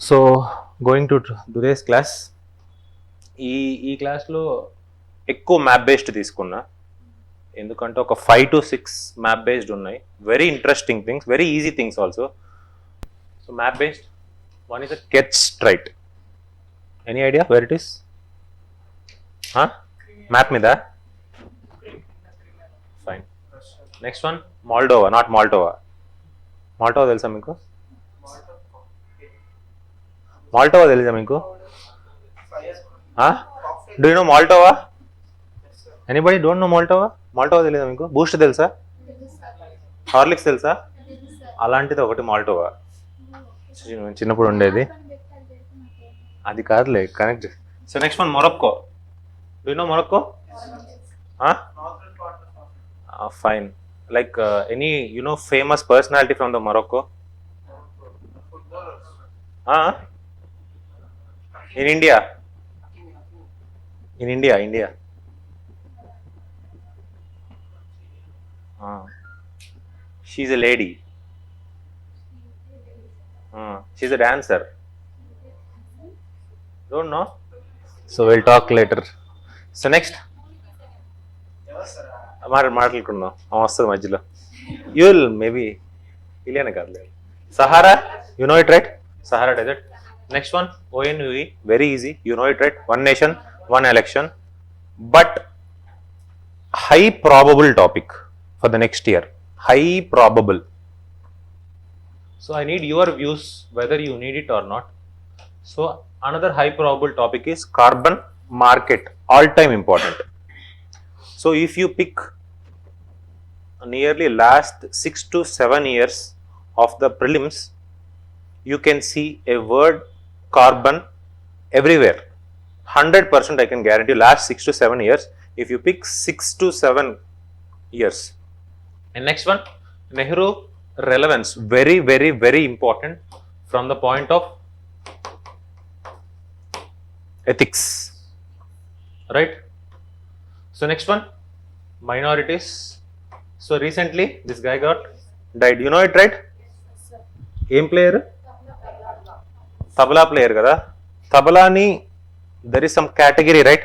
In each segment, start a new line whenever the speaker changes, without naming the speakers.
So going to today's class, ఈ క్లాస్లో ఎక్కువ మ్యాప్ బేస్డ్ తీసుకున్నా, ఎందుకంటే ఒక 5 to 6 మ్యాప్ బేస్డ్ ఉన్నాయి. Very interesting things, very easy things also. So map based one is a Kerch strait. Any idea where it is? Map మీద fine. Next one Moldova, not Moldova. Moldova తెలుసా మీకు? Moldova తెలుసా మీకు? Do you know Moldova? Anybody don't know Moldova? Moldova తెలీదా మీకు? Boost తెలుసా? Horlicks తెలుసా? అలాంటిది ఒకటి మాల్టోవా. చిన్నప్పుడు ఉండేది అది కాదులే, connect. So next one Morocco. Do you no Morocco? Fine. Like any you know famous personality from the Morocco? In India. In India. She's a lady. She's a dancer. Don't know? So we'll talk later. So next. మాట్లాడుకుందాం వస్తుంది మధ్యలో. You will maybe Iliana కాదులే. Sahara, you know it right? Sahara desert. Next one, ONOE, very easy, you know it right? One nation, one election, but high probable topic for the next year. High probable. So I need your views whether you need it or not. So another high probable topic is carbon market, all time important. So if you pick nearly last 6 to 7 years of the prelims, you can see a word carbon everywhere. 100% I can guarantee last 6 to 7 years. If you pick 6 to 7 years. And next one, Nehru relevance, very important from the point of ethics, right? So next one, minorities. So recently this guy got died, you know it right? Em player? Tabla player kada. Tabla ni there is some category, right?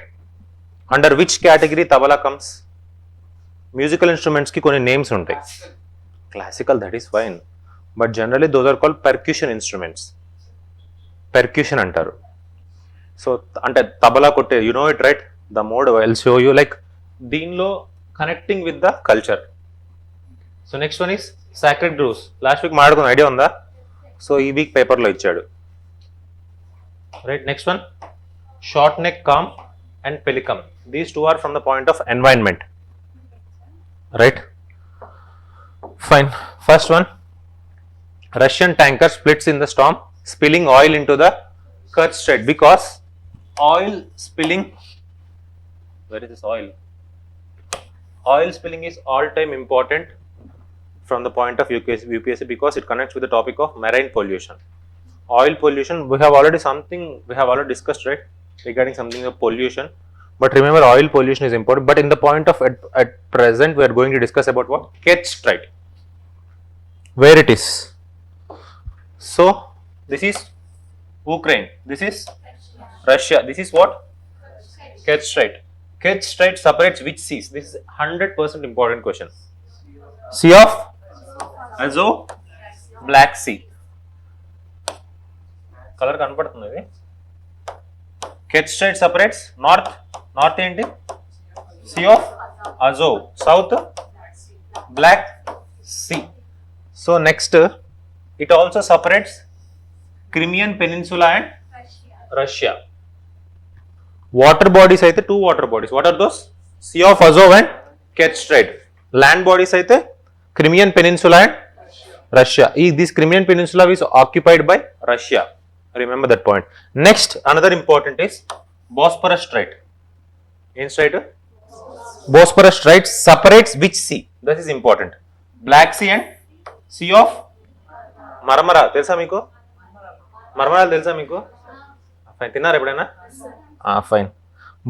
Under which category tabla comes? Musical instruments ki koni names untai. Classical, that is fine, but generally those are called percussion instruments. Percussion antaru. So ante tabla kotte, you know it right? The mode I'll show you, like deenlo connecting with the culture. So next one is sacred grooves. Last week maadukona idea unda? So ee week paper lo ichchadu. Right, next one, short neck calm and Pelican. These two are from the point of environment, right? Fine. First one, Russian tanker splits in the storm, spilling oil into the Kerch Strait. Because oil spilling, where is this oil? Oil spilling is all time important from the point of UPSC because it connects with the topic of marine pollution. Oil pollution, we have already discussed, right, regarding something of pollution. But remember, oil pollution is important. But in the point of at present, we are going to discuss about what? Kerch Strait. Where it is? So this is Ukraine. This is Russia. This is what? Kerch Strait. Kerch Strait separates which seas? This is 100% important question. Sea of Azov, Black Sea. Colour కనపడుతుంది ఇది. Kerch Strait separates north ఏంటి? Sea of Azov, south Black Sea. So next it also separates Crimean peninsula and Russia. Water bodies అయితే 2 water bodies. What are those? Sea of Azov and Kerch Strait. Land bodies అయితే Crimean peninsula and Russia. This Crimean Peninsula is occupied by Russia. Remember that point. Next, another important is Bosphorus Strait. In strait, Bosphorus Strait separates which sea? That is important. Black Sea and Sea of Marmara. తెలుసా మీకు? మర్మరా తెలుసా మీకు? Fine. తిన్నారా ఎప్పుడైనా? Fine.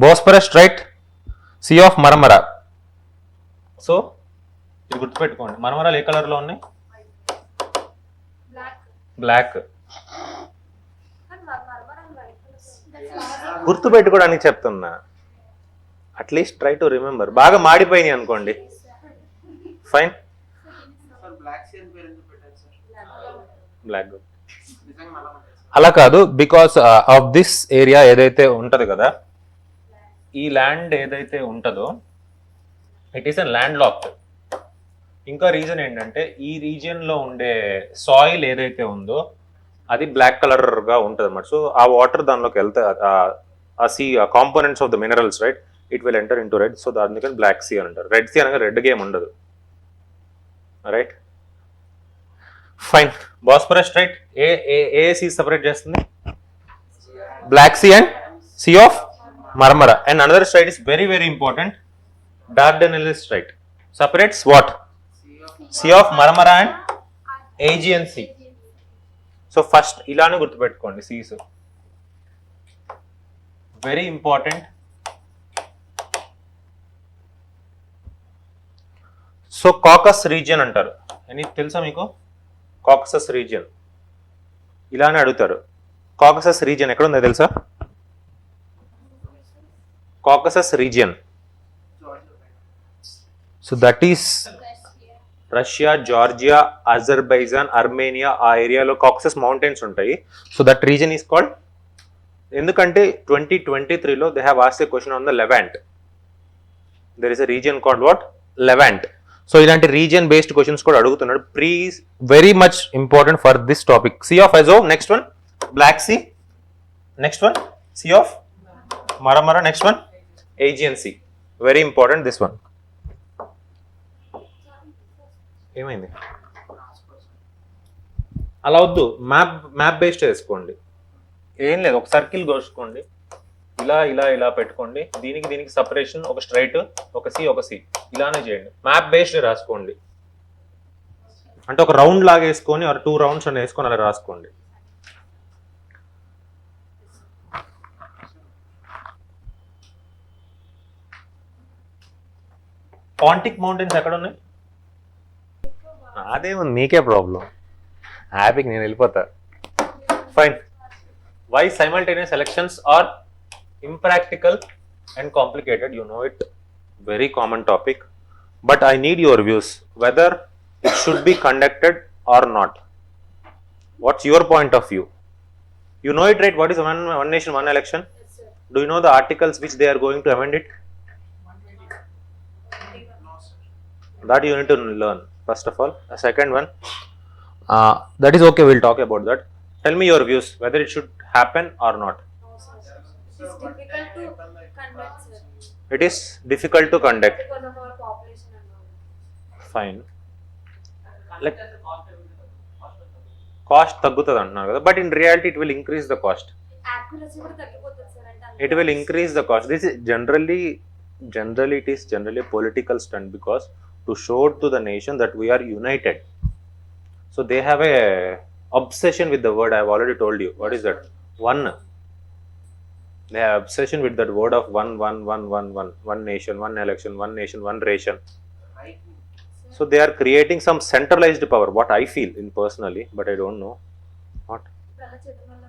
Bosphorus Strait, Sea of Marmara. So ఇది గుర్తుపెట్టుకోండి. మర్మరాలు ఏ colour లో ఉన్నాయి? బ్లాక్. గుర్తుపెట్టుకోవడానికి చెప్తున్నా, అట్లీస్ట్ ట్రై టు రిమెంబర్. బాగా మాడిపోయినాయి అనుకోండి, ఫైన్. బ్లాక్ అలా కాదు, బికాస్ ఆఫ్ దిస్ ఏరియా ఏదైతే ఉంటది కదా, ఈ ల్యాండ్ ఏదైతే ఉంటుందో it is a land locked. ఇంకా రీజన్ ఏంటంటే ఈ రీజియన్ లో ఉండే సాయిల్ ఏదైతే ఉందో అది బ్లాక్ కలర్ గా ఉంటుంది అన్నమాట. సో ఆ వాటర్ దానిలోకి వెళ్తే ఆ sea components of the minerals right, it will enter into red. So దానికని బ్లాక్ సీ అని అంటారు. రెడ్ సీ అనగా రెడ్ గేమ్ ఉండదు, రైట్. ఫైన్. బాస్ఫరస్ రైట్, ఏ సీ సపరేట్ చేస్తుంది? Black Sea and Sea of Marmara. And another strait is very very important, Dardanelles Strait separates what? Sea of Marmara and Aegean Sea. So first ఇలానే గుర్తుపెట్టుకోండి seas, very important. So Caucasus region అంటారు, అని తెలుసా మీకు? Caucasus region ఇలానే అడుగుతారు. Caucasus region ఎక్కడ ఉందో తెలుసా? Caucasus region, so that is Russia, Georgia, Azerbaijan, Armenia, ఆ ఏరియాలో కాకసస్ మౌంటైన్స్ ఉంటాయి. So that region is called, ఎందుకంటే 2023లో they have asked a question on the Levant. There is a region called what? Levant. So ఇలాంటి region based questions కూడా అడుగుతున్నాడు. Please, very much important for this topic. Sea of Azov, next one Black Sea, next one Sea of Marmara, next one Aegean see. Very important this one. ఏమైంది? అలా వద్దు, map based వేసుకోండి. ఏం లేదు, ఒక circle కోసుకోండి, ఇలా ఇలా ఇలా పెట్టుకోండి, దీనికి దీనికి సపరేషన్ ఒక స్ట్రైట్, ఒక సి, ఇలానే చేయండి. మ్యాప్ బేస్డ్ రాసుకోండి, అంటే ఒక రౌండ్ లాగా వేసుకొని, ఆర్ 2 రౌండ్స్ అని వేసుకొని అలా రాసుకోండి. పాంటిక్ మౌంటైన్స్ ఎక్కడ ఉన్నాయి? అదేముంది, మీకే ప్రాబ్లం, హ్యాపీకి నేను వెళ్ళిపోతా. Fine. Why simultaneous elections are impractical and complicated? You know it, very common topic, but I need your views whether it should be conducted or not. What's your point of view? You know it, right? What is one nation one election?
Yes, sir.
Do you know the articles which they are going to amend it? That you need to learn first of all. A second one, that is okay, we'll talk about that. Tell me your views whether it should happen or not.
It is difficult to conduct, sir.
It is difficult to conduct.
Because of our population and all.
Fine. Like cost తగ్గుతుంది అంటున్నారు కదా, but in reality it will increase the cost.
Accuracy కూడా తగ్గిపోతుంది sir, అంటే
It will increase the cost. This is generally it is generally a political stunt, because to show to the nation that we are united. So they have a obsession with the word. I have already told you. What is that? One. They have obsession with that word of one nation, one election, one nation, one ration. So they are creating some centralized power. What I feel in personally, but I don't know. What?
అలా చేయడం వల్ల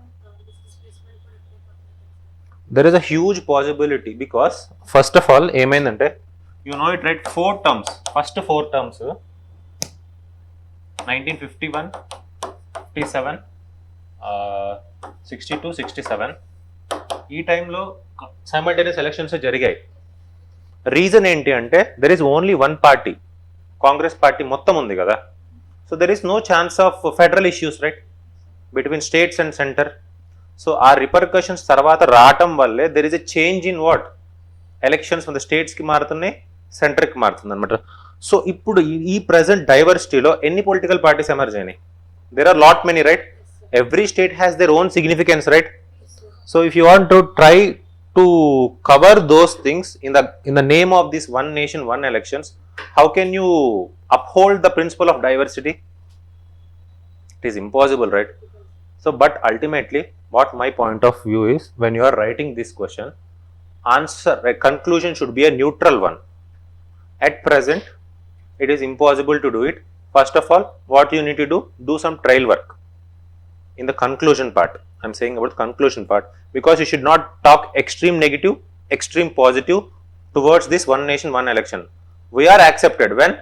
displacement కూడా ఎక్కువైపోతుంది.
There is a huge possibility, because first of all, ఏమైందంటే, you know it, right? 4 terms. First 4 terms, 1951, 57, 62, 67. ఈ టైంలో simultaneous elections జరిగాయి. Reason ఏంటి అంటే, there is only one party, Congress party మొత్తం ఉంది కదా. So there is no chance of federal issues, right, between states and centre. So ఆ రిపర్కషన్స్ తర్వాత రావటం వల్లే there is a change in what, elections మన స్టేట్స్కి మారుతున్నాయి, సెంటర్కి మారుతుంది అనమాట. సో ఇప్పుడు ఈ ప్రజెంట్ డైవర్సిటీలో ఎన్ని పొలిటికల్ పార్టీస్ ఎమర్జ్ అయినాయి? There are lot many, right. Every state has their own significance, right. So if you want to try to cover those things in the name of this one nation, one elections, how can you uphold the principle of diversity? It is impossible, right? So, but ultimately, what my point of view is, when you are writing this question, answer, a conclusion should be a neutral one. At present, it is impossible to do it. First of all, what you need to do some trial work in the conclusion part. I'm saying about the conclusion part, because you should not talk extreme negative, extreme positive towards this one nation, one election. We are accepted when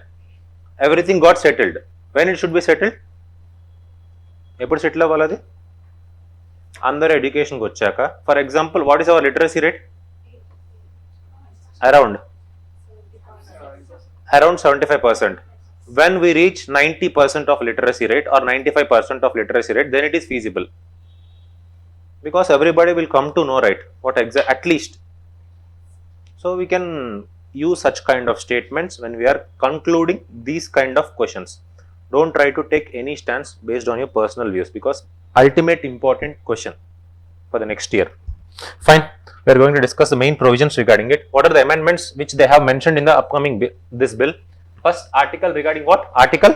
everything got settled. When it should be settled? ఎప్పుడు settle అవ్వాలి అది? అందరూ ఎడ్యుకేషన్కి వచ్చాక. For example, what is our literacy rate? Around 75%. When we reach 90% of literacy rate or 95% of literacy rate, then it is feasible, because everybody will come to know, right, what at least. So we can use such kind of statements when we are concluding these kind of questions. Don't try to take any stance based on your personal views, because ultimate important question for the next year. Fine, we are going to discuss the main provisions regarding it. What are the amendments which they have mentioned in the upcoming this bill? First article regarding what? Article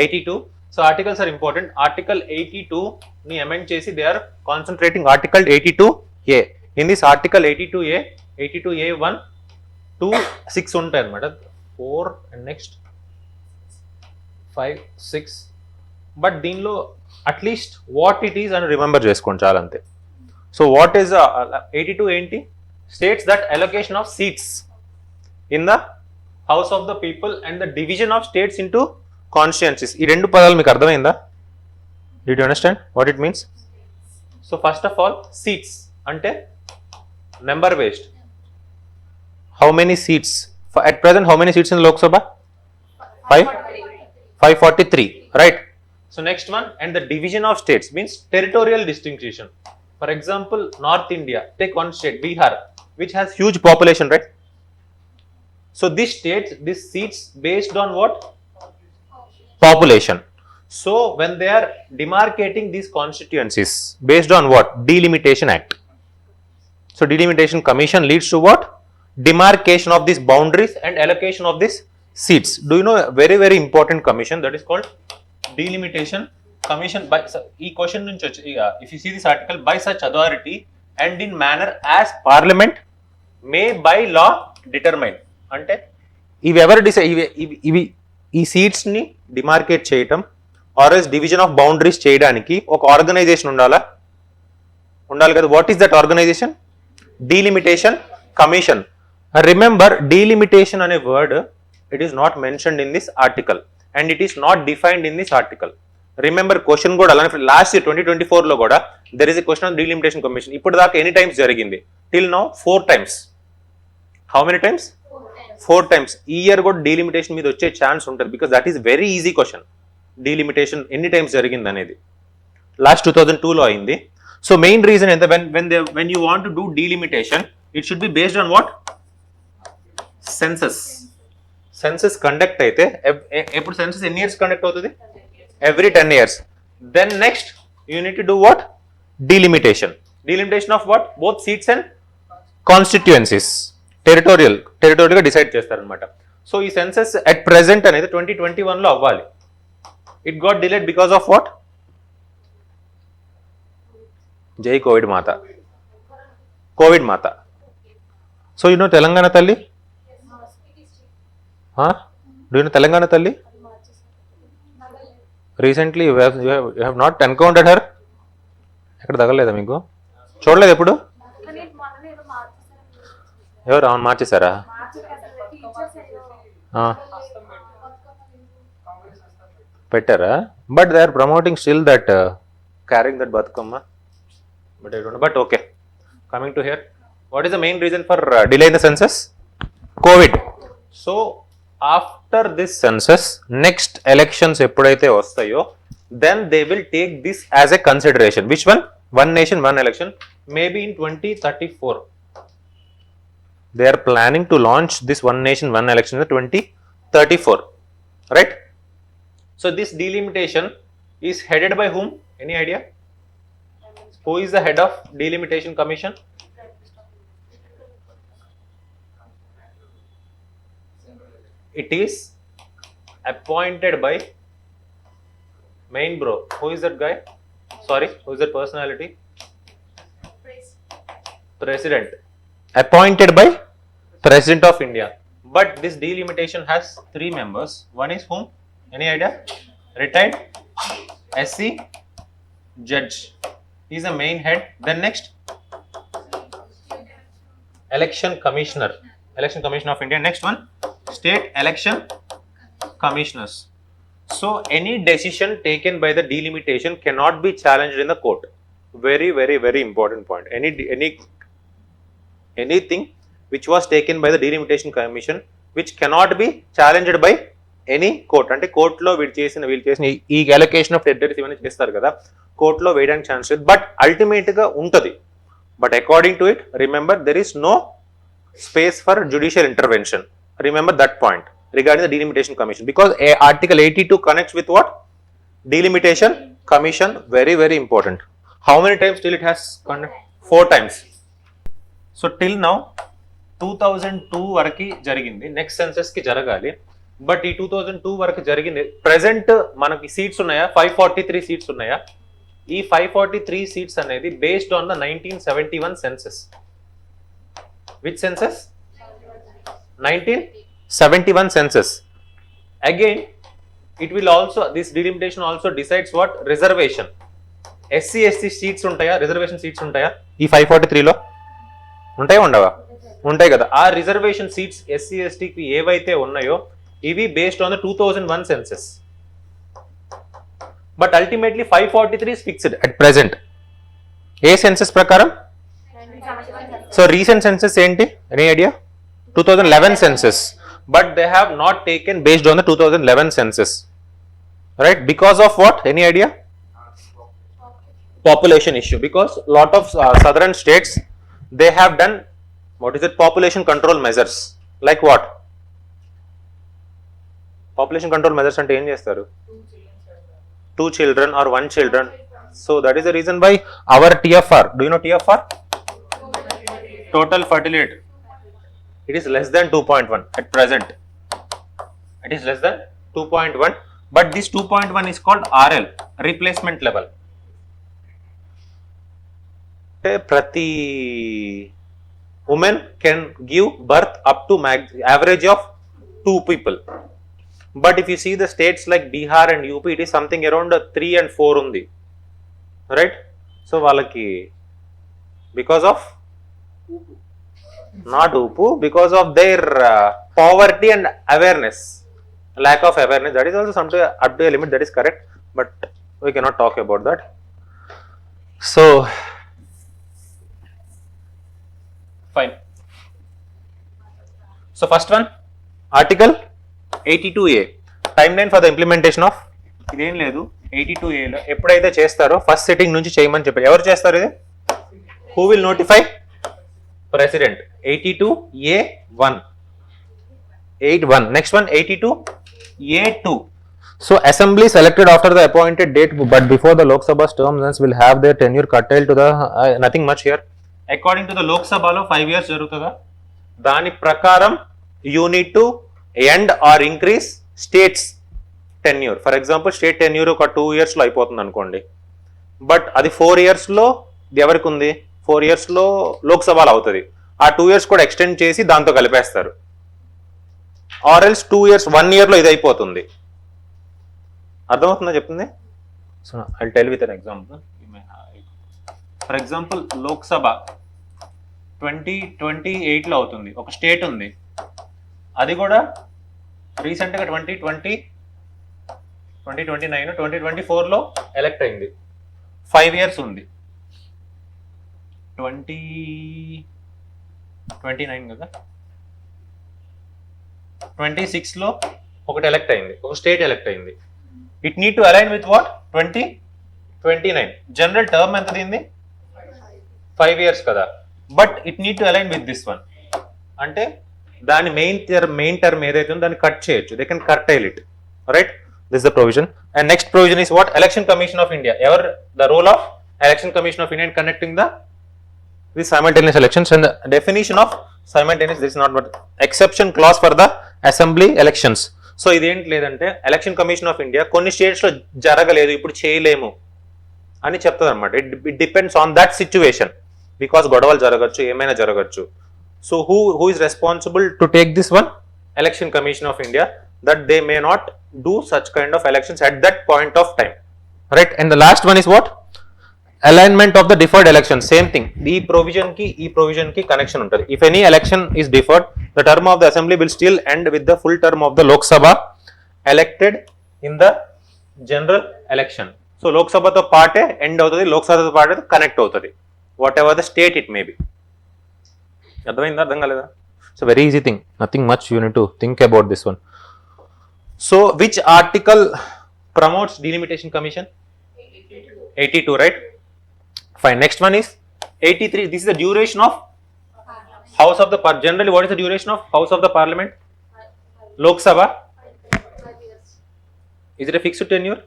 82. So articles are important. Article 82 ni amend chesi they are concentrating article 82A. In this article 82A, 82A1 to 6 ఉంటాయి అన్నమాట. 4 and next 5, 6. But దీనిలో at least what it is అని remember చేసుకోండి చాలా అంతే. So what is 82 ఏంటి? States that allocation of seats in the House of the People and the division of states into constituencies. ఈ రెండు పదాలు మీకు అర్థమైందా? Did you understand what it means? So first of all, seats అంటే number based. How many seats? At present, how many seats in Lok Sabha? 543, right? So next one, and the division of states means territorial distinction. For example, North India, take one state, Bihar, which has huge population, right? So this states, these seats based on what? Population. So when they are demarcating these constituencies, based on what? Delimitation Act. So delimitation commission leads to what? Demarcation of these boundaries and allocation of these seats. Do you know a very very important commission that is called delimitation commission? By e question nunchi if you see this article, by such authority and in manner as parliament may by law determine. అంటే ఇవి ఎవరు ఇవి ఈ seats ని demarcate చేయటం or as division of boundaries చేయడానికి ఒక organisation ఉండాలి కదా. What is that organisation? Delimitation commission. Remember, delimitation అనే word, it is not mentioned in this article and it is not defined in this article. Remember, question కూడా అలానే last year 2024 లో కూడా there is a question on delimitation commission. ఇప్పుడు దాకా ఎన్ని times జరిగింది? Till now 4 times. How many times? 4 times. ఈ year కూడా delimitation మీద వచ్చే ఛాన్స్ ఉంటుంది, because that is very easy question. Delimitation ఎన్ని టైమ్స్ జరిగింది అనేది లాస్ట్ 2002 లో అయింది. సో మెయిన్ రీజన్ ఎంత, when you want to do delimitation, it should be based on what? Census conduct అయితే ఎప్పుడు సెన్సస్ ఎన్ని ఇయర్స్ కండక్ట్ అవుతుంది? Every 10 years. Then next you need to do what? Delimitation of what? Both seats and constituencies. టెరిటోరియల్గా decide చేస్తారనమాట. So ఈ census at present అనేది 2021 లో అవ్వాలి. It got delayed because of what? జై కోవిడ్ మాత. సో యు నో తెలంగాణ తల్లి? Do you know Telangana Talli? Recently you have not encountered her? ఎక్కడ తగలేదా మీకు? చూడలేదు ఎప్పుడు? ఎవరు అవును మార్చేశారా? పెట్టారా? But they are promoting still that carrying that Bathukamma. But I don't know. But okay, coming to here, what is the main reason for delay in the census? Covid. So after this census next elections ఎప్పుడైతే వస్తాయో then they will take this as a consideration. Which one? One nation one election. Maybe in 2034 they are planning to launch this one nation one election in 2034, right? So this delimitation is headed by whom? Any idea? Who is the head of delimitation commission? It is appointed by main bro. Who is that guy? Sorry, who is that personality? President. Appointed by President of India. But this delimitation has 3 members. One is whom? Any idea? Retired SC judge. is a main head. Then next, election commissioner of India. Next one, state election commissioners. So any decision taken by the delimitation cannot be challenged in the court. Very, very, very important point. Anything which was taken by the delimitation commission which cannot be challenged by any court. అంటే కోర్టులో వీళ్ళు చేసిన ఈ allocation of territories ఇవన్నీ చేస్తారు కదా, కోర్టులో వేయడానికి ఛాన్స్ లేదు, బట్ అల్టిమేట్ గా ఉంటుంది. But according to it, remember there is no space for judicial intervention. Remember that point regarding the delimitation commission, because article 82 connects with what? Delimitation commission. Very, very important. How many times till it has connected? 4 times. So till now 2002 వరకు జరిగింది, next census కి జరగాలి, but ఈ 2002 వరకు జరిగింది. Present మనకి seats ఉన్నాయా? 543 seats ఉన్నాయా? ఈ 543 సీట్స్ అనేది based on the 1971 census. Which census? 1971 census. Again, it will also, this delimitation also decides what? Reservation. SC seats untaya, reservation seats untaya ee 543 లో ఉంటాయా ఉండవా? ఉంటాయి కదా. ఆ రిజర్వేషన్ సీట్స్ SC కి ఏవైతే ఉన్నాయో ఇవి based on the 2001 census. But ultimately 543 is fixed at present. A census ప్రకారం? So recent census ఏంటి? Any idea? 2011 census. But they have not taken based on the 2011 census. Right? Because of what? Any idea? Population issue. Because lot of southern states, they have done, what is it? Population control measures. Like what? Population control measures అంటే ఏం చేస్తారు? 2 children or 1 children. So that is the reason why our TFR, do you know TFR? Total fertility rate, it is less than 2.1 at present. It is less than 2.1, but this 2.1 is called RL, replacement level. Prati woman can give birth up to average of 2 people. But if you see the states like Bihar and UP, it is something around 3 and 4 undi. Right? So వాళ్ళకి because of not upu, because of their poverty and awareness, lack of awareness, that is also something up to a limit, that is correct, but we cannot talk about that. So fine. So first one, article 82A, timeline for the implementation of, ఇదేం లేదు 82A లో ఎప్పుడైతే చేస్తారో first sitting నుంచి చేయమని చెప్పారు. ఎవరు చేస్తారు ఇది? Who will notify? President. 82A1. 81. Next one, 82A2. So assembly selected after the appointed date, but before the Lok Sabha's terms will have their tenure curtailed to the nothing much here. According to the Lok Sabha lo 5 years jarugutada. Dani prakaram you need to end or increase states tenure. For example, state tenure oka 2 years lo అయిపోతుంది అనుకోండి, but అది 4 years లో ఎవరికి ఉంది? 4 years లో లోక్సభలో అవుతుంది. ఆ 2 years కూడా ఎక్స్టెండ్ చేసి దాంతో కలిపేస్తారు. ఆర్ ఎల్స్ 2 years 1 year లో ఇది అయిపోతుంది. అర్థమవుతుందా చెప్తుంది? So I tell with an example. For example Lok Sabha 2028 లో అవుతుంది. ఒక స్టేట్ ఉంది, అది కూడా రీసెంట్గా 2024 లో ఎలక్ట్ అయింది. 5 years ఉంది. 2029 కదా, 26 లో ఒకటి ఎలక్ట్ అయింది, ఒక స్టేట్ ఎలక్ట్ అయింది. It need to align with what? 2029. General term ఎంత దీన్ని? 5 years కదా, but it need to align with this one. అంటే దాని మెయిన్ టర్మ్ ఏదైతే ఉందో దాన్ని కట్ చేయొచ్చు. They can curtail it. Right? This the provision. And next provision is what? Election commission of India. Ever the role of election commission of India in conducting the simultaneous elections. And the definition of simultaneous, this is not but exception clause for the assembly elections. So ఇదేంటి లేదంటే election commission of India కొన్ని states లో జరగలేదు, ఇప్పుడు చేయలేము అని చెప్తుంది అనమాట. It depends on that situation, because గొడవలు జరగచ్చు, ఏమైనా జరగచ్చు. So who is responsible to take this one? Election commission of India, that they may not do such kind of elections at that point of time. Right? And the last one is what? alignment of the deferred election, same thing. The provision ki connection untadi. If any election is deferred, the term of the assembly will still end with the full term of the Lok Sabha elected in the general election. So Lok Sabha to paate end avutadi, Lok Sabha to paate connect avutadi, whatever the state it may be. అర్థమైందా? అర్థం కాలేదా? So very easy thing, nothing much you need to think about this one. So which article promotes delimitation commission? 82, right? Fine. Next one is 83. This is the duration of House of the generally what is the duration of House of the Parliament? Lok Sabha.
5 years.
Is it a fixed tenure?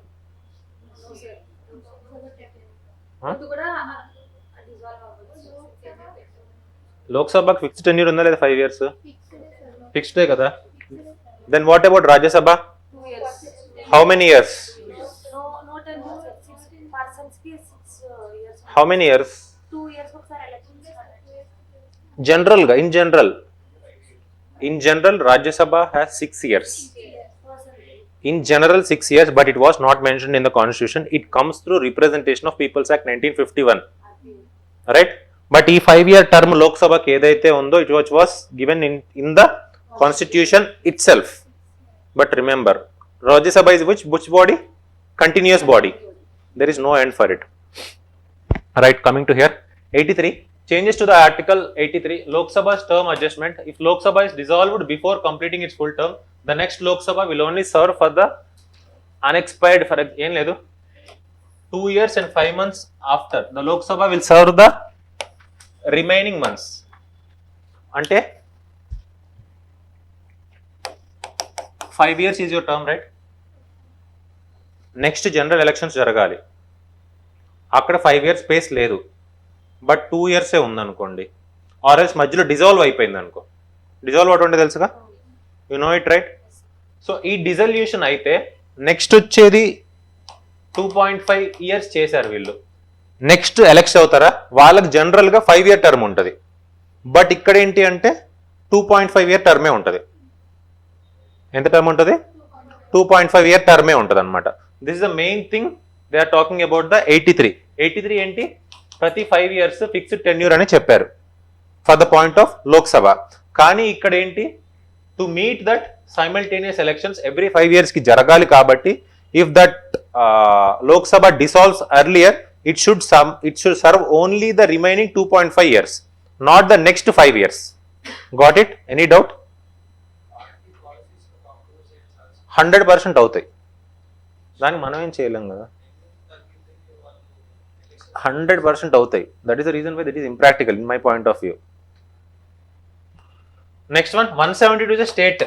No, sir.
Huh?
అది కూడా dissolve అవ్వచ్చు.
Lok Sabha fixed tenure ఉందా లేదా? 5 years fixed కదా. Then what about Rajya Sabha?
2 years.
How many years?
No 10 years. 16 persons కి 6 years.
How many years?
2 years ఒకసారి elections.
General ga, in general Rajya Sabha has 6 years. In general 6 years, but it was not mentioned in the constitution. It comes through Representation of People's Act 1951, right? But ఈ 5-year term Lok Sabha కి ఏదైతే ఉందో it was given in the constitution itself. But remember, Rajya Sabha is which body? Continuous body. There is no end for it. Right, coming to here, 83. Changes to the article 83, Lok Sabha's term adjustment. If Lok Sabha is dissolved before completing its full term, the next Lok Sabha will only serve for the unexpired, for ఏం లేదు, 2 years and 5 months after. The Lok Sabha will serve the remaining months. అంటే 5 years is your term, right? Next general elections జరగాలి, అక్కడ 5 years space లేదు, but 2 years ఉందనుకోండి, ఆర్ఎల్స్ మధ్యలో dissolve అయిపోయింది అనుకో. డిజాల్వ్ అవటం అంటే తెలుసుగా, you know it right? So ఈ డిజల్యూషన్ అయితే నెక్స్ట్ వచ్చేది 2.5 years చేశారు వీళ్ళు, నెక్స్ట్ ఎలక్షన్ అవుతారా, వాళ్ళకి జనరల్గా 5-year టర్మ్ ఉంటుంది, బట్ ఇక్కడ ఏంటి అంటే 2.5 year టర్మే ఉంటుంది. ఎంత టర్మ్ ఉంటుంది? 2.5 year టర్మే ఉంటుంది అనమాట. This is the main thing they are talking about the 83. 83 ఏంటి? ప్రతి 5 years ఫిక్స్డ్ టెన్యూర్ అని చెప్పారు for the point of Lok Sabha. కానీ ఇక్కడ ఏంటి, to meet that simultaneous elections every 5 years కి జరగాలి కాబట్టి, if that Lok Sabha డిసాల్వ్స్ earlier, it should serve only the remaining 2.5 years, not the next 5 years. Got it? Any doubt? 100% అవుతాయి, దానికి మనం ఏం చేయలేం కదా. 100% అవుతాయి. That is the reason why that is impractical in my point of view. Next one, 172 is a state,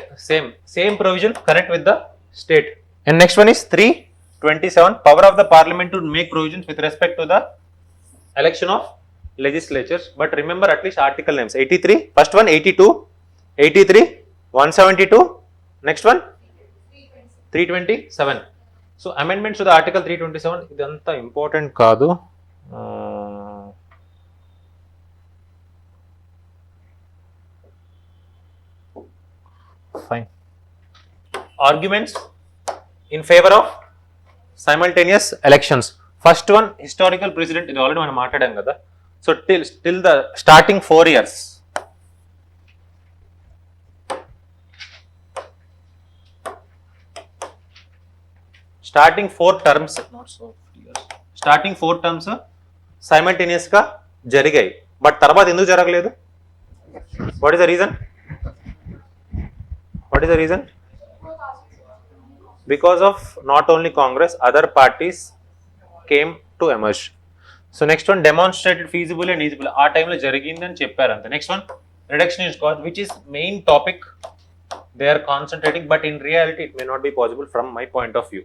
same provision, connect with the state. And next one is 327, power of the parliament to make provisions with respect to the election of legislatures. But remember at least article names. 83, first one 82, 83, 172, next one 327. So amendments to the article 327, idantha important kaadu. Fine. Arguments in favor of simultaneous elections. First one, historical precedent, ఇది already మనం మాట్లాడాం కదా. So till the starting 4 years, starting 4 terms, not so years, starting 4 terms simultaneous గా జరిగాయి, but తర్వాత ఎందుకు జరగలేదు? What is the reason? What is the reason? Because of not only Congress, other parties came to emerge. So next one, demonstrated feasible and easable. ఆ టైంలో జరిగిందని చెప్పారు అంతే. Next one, reduction in cost, which is main topic they are concentrating, but in reality it may not be possible from my point of view.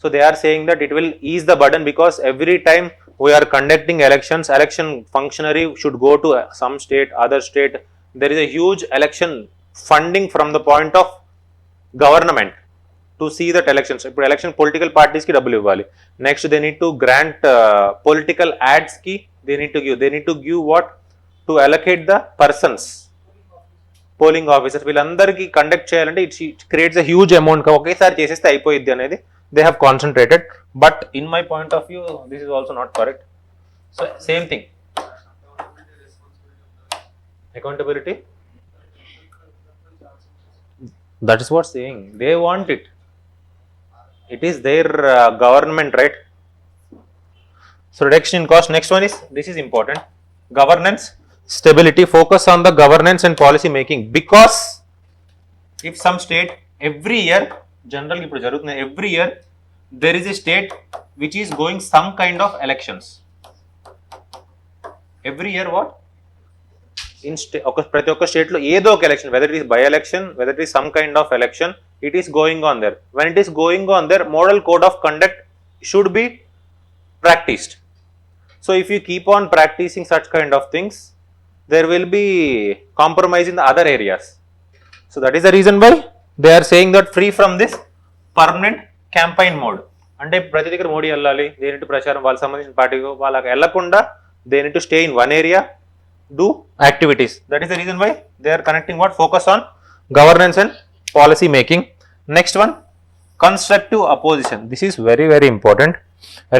So they are saying that it will ease the burden, because every time we are conducting elections, election functionary should go to some state, other state. There is a huge election funding from the point of government to see that elections. ఇప్పుడు election political parties కి డబ్బులు ఇవ్వాలి. Next they need to grant political ads కి they need to give what to allocate the persons, polling officers, వీళ్ళందరికీ conduct చేయాలంటే it creates a huge amount. ఒకేసారి చేసేస్తే అయిపోయిద్ది అనేది they have concentrated. But in my point of view this is also not correct. So same thing. Accountability. That is what saying. They want it. It is their government, right? So reduction in cost. Next one is, this is important. Governance stability. Focus on the governance and policy making, because if some state every year, generally ఇప్పుడు జరుగుతుంది, every year there is a state which is going some kind of elections. Every year what? ప్రతి ఒక్క state లో ఏదో ఒక election, weather it is by election, weather it is some kind of election, it is going on their. When it is going on their, model code of conduct should be practiced. So if you keep on practicing such kind of things, there will be compromise in the other areas. So that is the reason why they are saying that free from this permanent campaign mode. అంటే ప్రతి దగ్గర మోడీ వెళ్ళాలి, దేనిటి ప్రచారం, వాళ్ళకి సంబంధించిన పార్టీకి వాళ్ళకి వెళ్ళకుండా they need to stay in one area, do activities. That is the reason why they are connecting what? Focus on governance and policy making. Next one, constructive opposition. This is very, very important.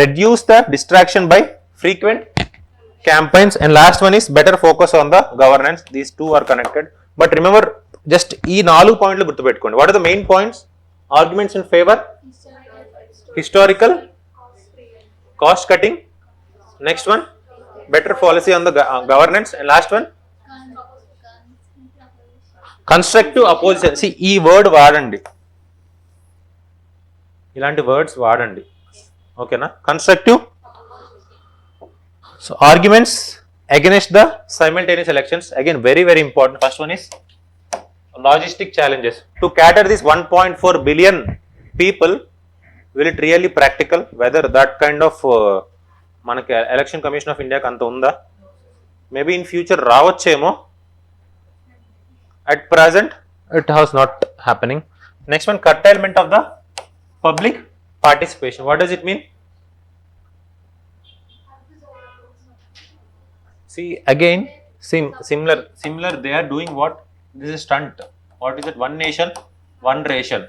Reduce the distraction by frequent campaigns, and last one is better focus on the governance. These two are connected. But remember, just ee 4 points lu gurtu pettukondi. What are the main points? Arguments in favor, historical, cost cutting. Next one, better policy on the governance, and last one, constructive opposition. See, ee word vaadandi, ilanti words vaadandi. Okay na? Constructive. So arguments against the simultaneous elections, again very, very important. First one is logistic challenges. To cater this 1.4 billion people, will it really practical? Whether that kind of మనకి election commission of ఇండియాకి అంత ఉందా? Maybe in future రావచ్చేమో. At present it has not happening. Next one, curtailment of the public participation. What does it mean? See, again similar they are doing what? This is stunt. What is it? One nation, one ration.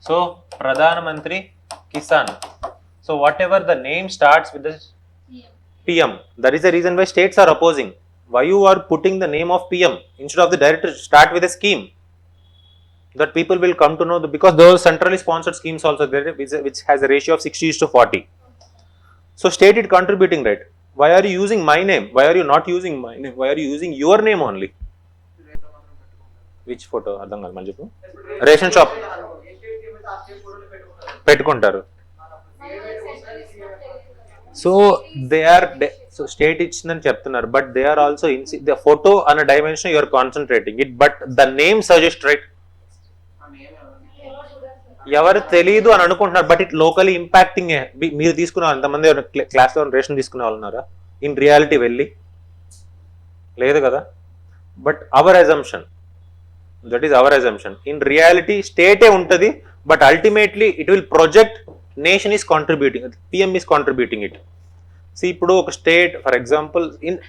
So Pradhan Mantri Kisan. So whatever the name starts with the PM, that is the reason why states are opposing. Why you are putting the name of PM instead of the director? Start with a scheme that people will come to know, because those centrally sponsored schemes also there, which has a ratio of 60:40. So state it contributing, right? Why are you using my name? Why are you not using my name? Why are you using your name only? Which photo? అర్థం కాదు మళ్ళీ చెప్పు. Ration shop పెట్టుకుంటారు. So they are, so state ఇచ్చిందని చెప్తున్నారు, but they are also in the photo అన్న dimension you are concentrating it, but the name suggest, right? ఎవరు తెలియదు అని అనుకుంటున్నారు, బట్ ఇట్ లోకలీ ఇంపాక్టింగ్. మీరు తీసుకున్న అంతమంది క్లాస్లో రేషన్ తీసుకునే వాళ్ళు ఉన్నారా ఇన్ రియాలిటీ వెళ్ళి? లేదు కదా. But our assumption, that is our assumption. In reality స్టేటే ఉంటుంది, but ultimately it will project nation is contributing, PM is contributing it. So ఇప్పుడు ఒక state, for example, in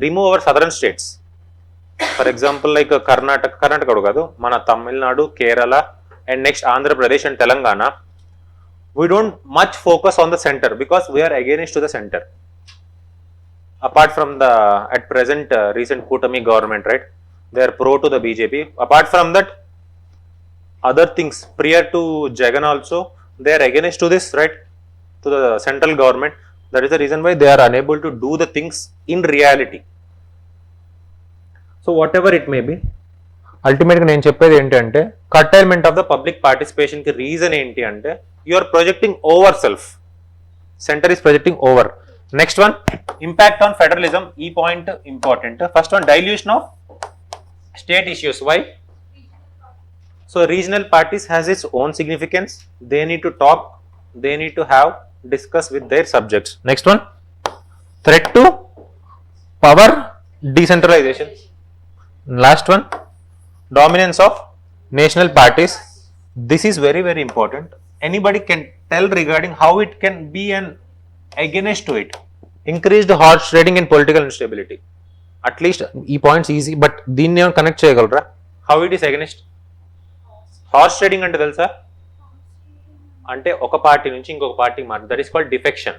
remove our southern states, for example like Karnataka కాదు, మన Tamil Nadu, Kerala, and next Andhra Pradesh and Telangana, we don't much focus on the center because we are against to the center. Apart from the at present recent Kutami government, right? They are pro to the BJP. Apart from that, other things prior to Jagan also, they are against to this, right? To the central government. That is the reason why they are unable to do the things in reality. So whatever it may be, అల్టిమేట్గా నేను చెప్పేది ఏంటంటే, curtailment of the public పార్టిసిపేషన్కి reason ఏంటి అంటే, you are projecting over self, centre is projecting over. Next one, impact on federalism. ఈ point important. First one, dilution of state issues. Why? So regional parties has its own significance. They need to talk, they need to have discuss with their subjects. Next one, threat to power decentralisation. Last one, dominance of national parties. This is very, very important. Anybody can tell regarding how it can be an against to it. Increased horse trading and political instability. At least ee points easy, but దీన్ని connect చేయగలరా? How it is against? Horse trading అంటే తెలుసా? అంటే ఒక party నుంచి ఇంకొక పార్టీకి మారు, that is called defection.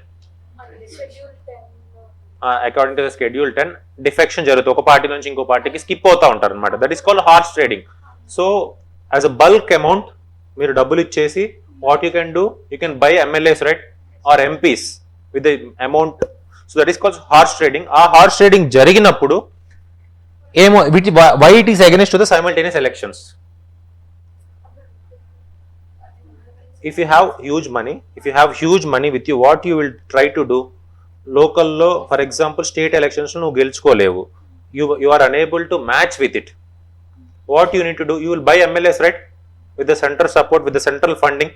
According to the schedule 10 defection జరుగుతుంది, ఒక పార్టీ నుంచి ఇంకో పార్టీకి స్కిప్ అవుతా ఉంటారు అనమాట. That is called horse trading. So as a bulk amount మీరు డబ్బులు ఇచ్చేసి what you can do, you can buy MLAs right or MPs with the amount. So that is called horse trading. ఆ horse trading జరిగినప్పుడు ఏమో why it is against to the simultaneous elections. If you have huge money with you, what you will try to do, లోకల్లో for example state elections నువ్వు గెలుచుకోలేవు, you are unable to match with it. What you need to do, you will buy MLAs right with the central support, with the central funding.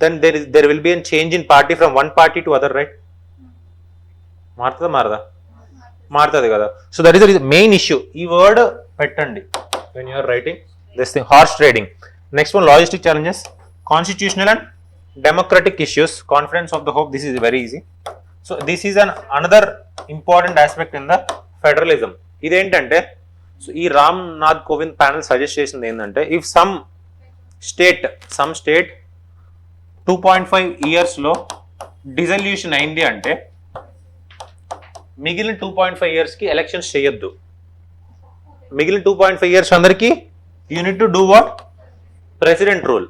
Then there will be a change in party from one party to other, right? మారుతుంది కదా. So that is the main issue. ఈ word పెట్టండి when you are writing this thing, horse trading. Next one, logistic challenges, constitutional and democratic issues, confidence of the hope. This is very easy. So this is another important aspect in the federalism. ఇదేంటంటే, so ఈ Ram Nath Kovind panel suggest చేసింది ఏంటంటే, if some state 2.5 ఇయర్స్లో dissolution అయింది అంటే మిగిలిన 2.5 ఇయర్స్కి elections చేయొద్దు. మిగిలిన 2.5 ఇయర్స్ అందరికీ you need to do what, president rule.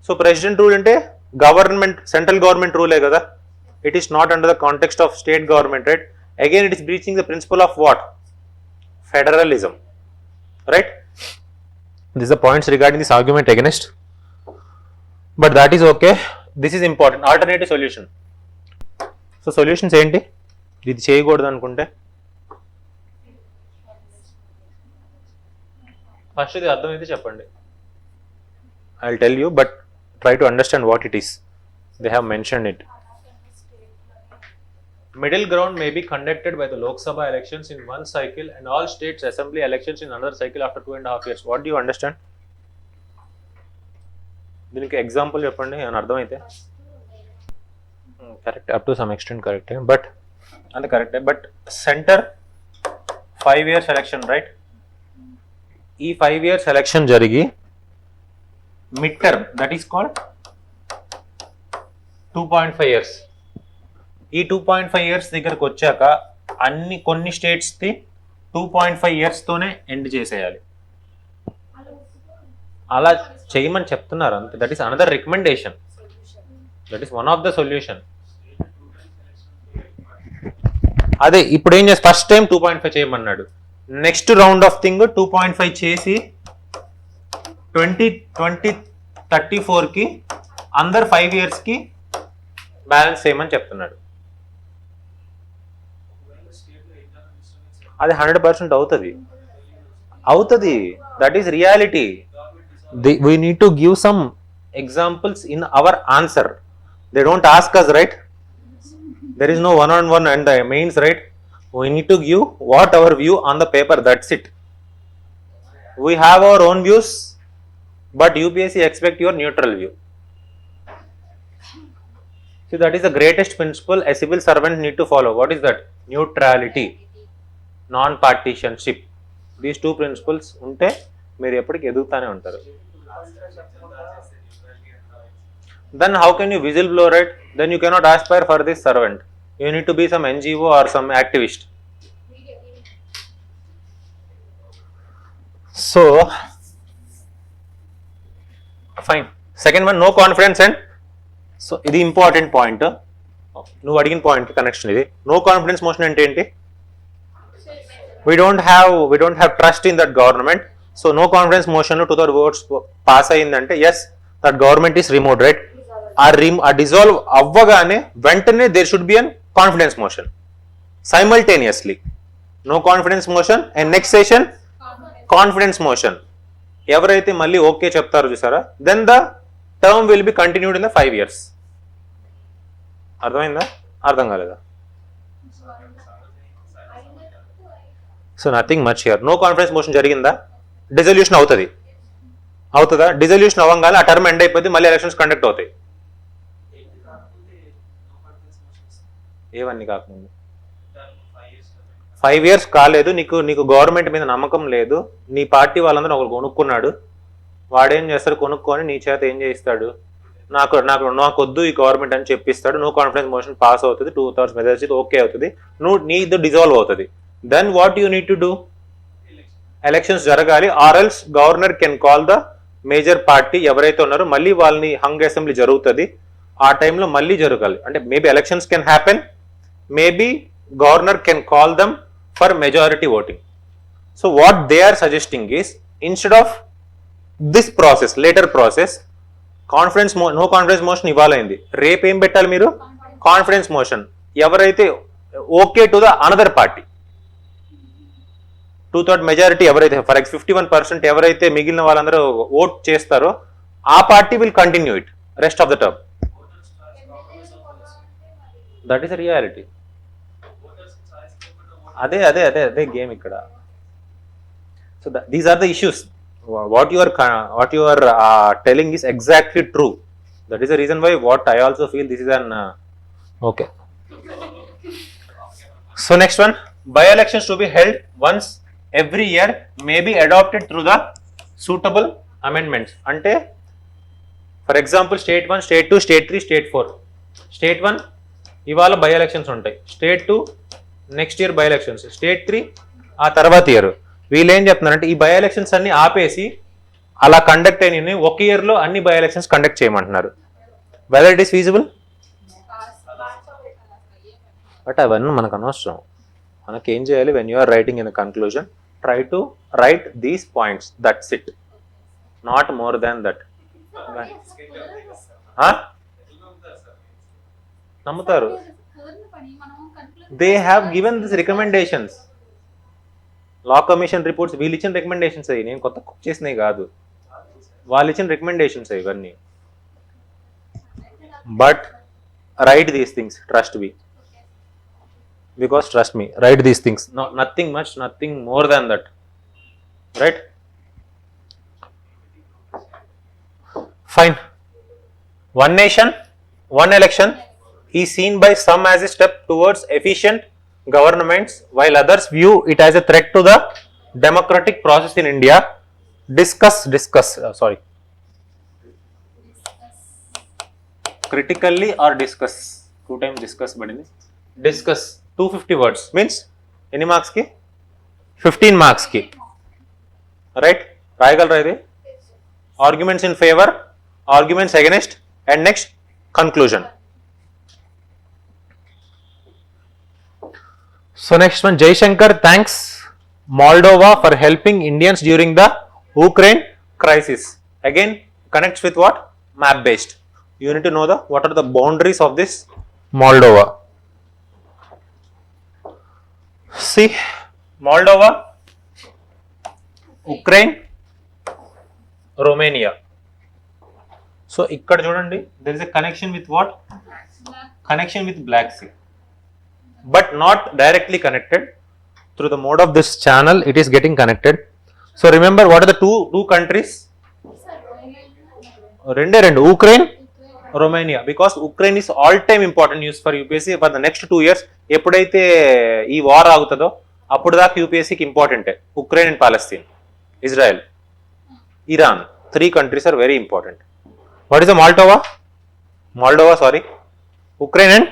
So president rule అంటే గవర్నమెంట్, సెంట్రల్ గవర్నమెంట్ రూలే కదా. It is not under the context of state government, right? Again, it is breaching the principle of what? Federalism, right? This is the points regarding this argument against. But that is okay. This is important. Alternative solution. So solutions ఏంటి? ఇది చేయకూడదు అనుకుంటే first ఇది అర్థమైతే చెప్పండి. I'll tell you, but try to understand what it is. They have mentioned it. Middle ground may be conducted by the Lok Sabha elections in one cycle and all states assembly elections in another cycle after 2.5 years. What do you understand? దీనికి example చెప్పండి అని అర్థమైతే. Correct, up to some extent కరెక్టే, but అంత కరెక్టే. But centre 5 years election right. ఈ 5 years election జరిగి mid term, that is called 2.5 years. ఈ 2.5 years దగ్గరకు వచ్చాక కొన్ని స్టేట్స్ది 2.5 yearsతోనే ఎండ్ చేసేయాలి. అలా చేయమని చెప్తున్నారు అంతే. That is another recommendation. That is one of the solution. అదే ఇప్పుడు ఏం చేసి ఫస్ట్ టైం 2.5 చేయమన్నాడు, నెక్స్ట్ రౌండ్ ఆఫ్ థింగ్ 2.5 చేసి 2034కి అందరు 5 yearsకి బ్యాలెన్స్ చేయమని చెప్తున్నాడు. అది 100% అవుతుంది. That is reality. We need to give some examples in our answer. They don't ask us right. There is no one-on-one and the mains right. We need to give what our view on the paper, that's it. We have our own views, but UPSC expect your neutral view. See, that is the greatest principle a civil servant need to follow. What is that? Neutrality, non-partisanship. These two principles ఉంటే మీరు ఎప్పటికీ ఎదుగుతానే ఉంటారు. Then how can you whistle blow, right? Then you cannot aspire for this servant. You need to be some NGO or some activist. So fine. Second one, no confidence and so ఇది important point. నువ్వు అడిగిన point connection ఇది. No confidence motion అంటే ఏంటి? we don't have trust in that government. So no confidence motion లో 2/3 votes pass అయ్యిందంటే yes, that government is removed, right? ఆ dissolve అవ్వగానే వెంటనే there should be an confidence motion simultaneously. No confidence motion and next session confidence motion. ఎవరైతే మళ్ళీ okay చెప్తారో చూసారా, then the term will be continued in the 5 years. అర్థమైందా? అర్థం కాలేదా? So nothing much here. No confidence motion జరిగిందా, dissolution అవుతుందా? Dissolution అవ్వగానే ఆ టర్మ్ ఎండ్ అయిపోతే మళ్ళీ ఎలక్షన్స్ కండక్ట్ అవుతాయి. ఏవన్నీ కాకముందు 5 years కాలేదు, నీకు గవర్నమెంట్ మీద నమ్మకం లేదు, నీ పార్టీ వాళ్ళందరూ ఒకరు కొనుక్కున్నాడు, వాడేం చేస్తాడు, కొనుక్కొని నీ చేత ఏం చేయిస్తాడు, నాకు వద్దు ఈ గవర్నమెంట్ అని చెప్పిస్తాడు, నో కాన్ఫిడెన్స్ మోషన్ పాస్ అవుతుంది, 2/3 మెజారిటీ ఓకే అవుతుంది, నీది డిజాల్వ్ అవుతుంది. Then what you need to do, elections జరగాలి, or else governor can call the major party ఎవరైతే ఉన్నారో, మళ్ళీ వాళ్ళని హంగ్ అసెంబ్లీ జరుగుతుంది, ఆ టైంలో మళ్ళీ జరగాలి. అంటే maybe elections can happen, maybe governor can call them for majority voting. So what they are suggesting is, instead of this process, later process, no confidence motion ఇవ్వాలైంది, రేపు ఏం పెట్టాలి మీరు, కాన్ఫిడెన్స్ మోషన్, ఎవరైతే okay to the another party, 2/3 majority ఎవరైతే, for 51% ఎవరైతే మిగిలిన వాళ్ళందరూ ఓట్ చేస్తారో ఆ party will continue it rest of the term. That is reality. అదే గేమ్ ఇక్కడ. So these are the issues. What you are telling is exactly true. That is the reason why what I also feel this is an okay. So next one, by-elections to be held once every year may be adopted through the suitable amendments. Ante for example, state 1, state 2, state 3, state 4. State 1 ఇవాళ by elections ఉంటాయి, state 2 next year by elections, state 3 ఆ తర్వాత year. వీళ్ళు ఏం చెప్తున్నారంటే ఈ by elections అన్ని ఆపేసి అలా కండక్ట్ అయిన ఒక ఇయర్ లో అన్ని బై ఎలక్షన్స్ కండక్ట్ చేయమంటున్నారు. Whether it is feasible? But అవన్నీ మనకు అనవసరం. మనకి ఏం చేయాలి, when you are writing in the conclusion, try to write these points, that's it, not more than that. నమ్ముతారు, they have given this recommendations, law commission reports, వీళ్ళు ఇచ్చిన recommendations అయ్యి, నేను కొత్త కుక్ చేసినవి కాదు, వాళ్ళు ఇచ్చిన రికమెండేషన్స్ ఇవన్నీ. But right these things, trust me, because trust me, write these things, nothing much, nothing more than that, right? Fine. One nation, one election is seen by some as a step towards efficient governments, while others view it as a threat to the democratic process in India. Critically or discuss, 2 times discuss badindi, discuss 250 words means ఎన్ని marks కి, 15 marks కి, right? రాయగలరా ఇది? Arguments in favour, arguments against, and next conclusion. So next one, Jaishankar thanks Moldova for helping Indians during the Ukraine crisis. Again connects with what? Map based. You need to know what are the boundaries of this Moldova. See, Moldova, Ukraine, Romania. So ikkada chudandi, there is a connection with what? Connection with Black Sea, but not directly connected. Through the mode of this channel it is getting connected. So remember, what are the two countries? Rendu Ukraine, Romania, because Ukraine is all time important news for UPSC for the next 2 years. ఎప్పుడైతే ఈ war ఆగుతుందో అప్పుడు దాకా యూపీఎస్సీకి ఇంపార్టెంటే. Ukraine and Palestine, Israel, Iran, 3 countries are very important. What is the Moldova, sorry, Ukraine and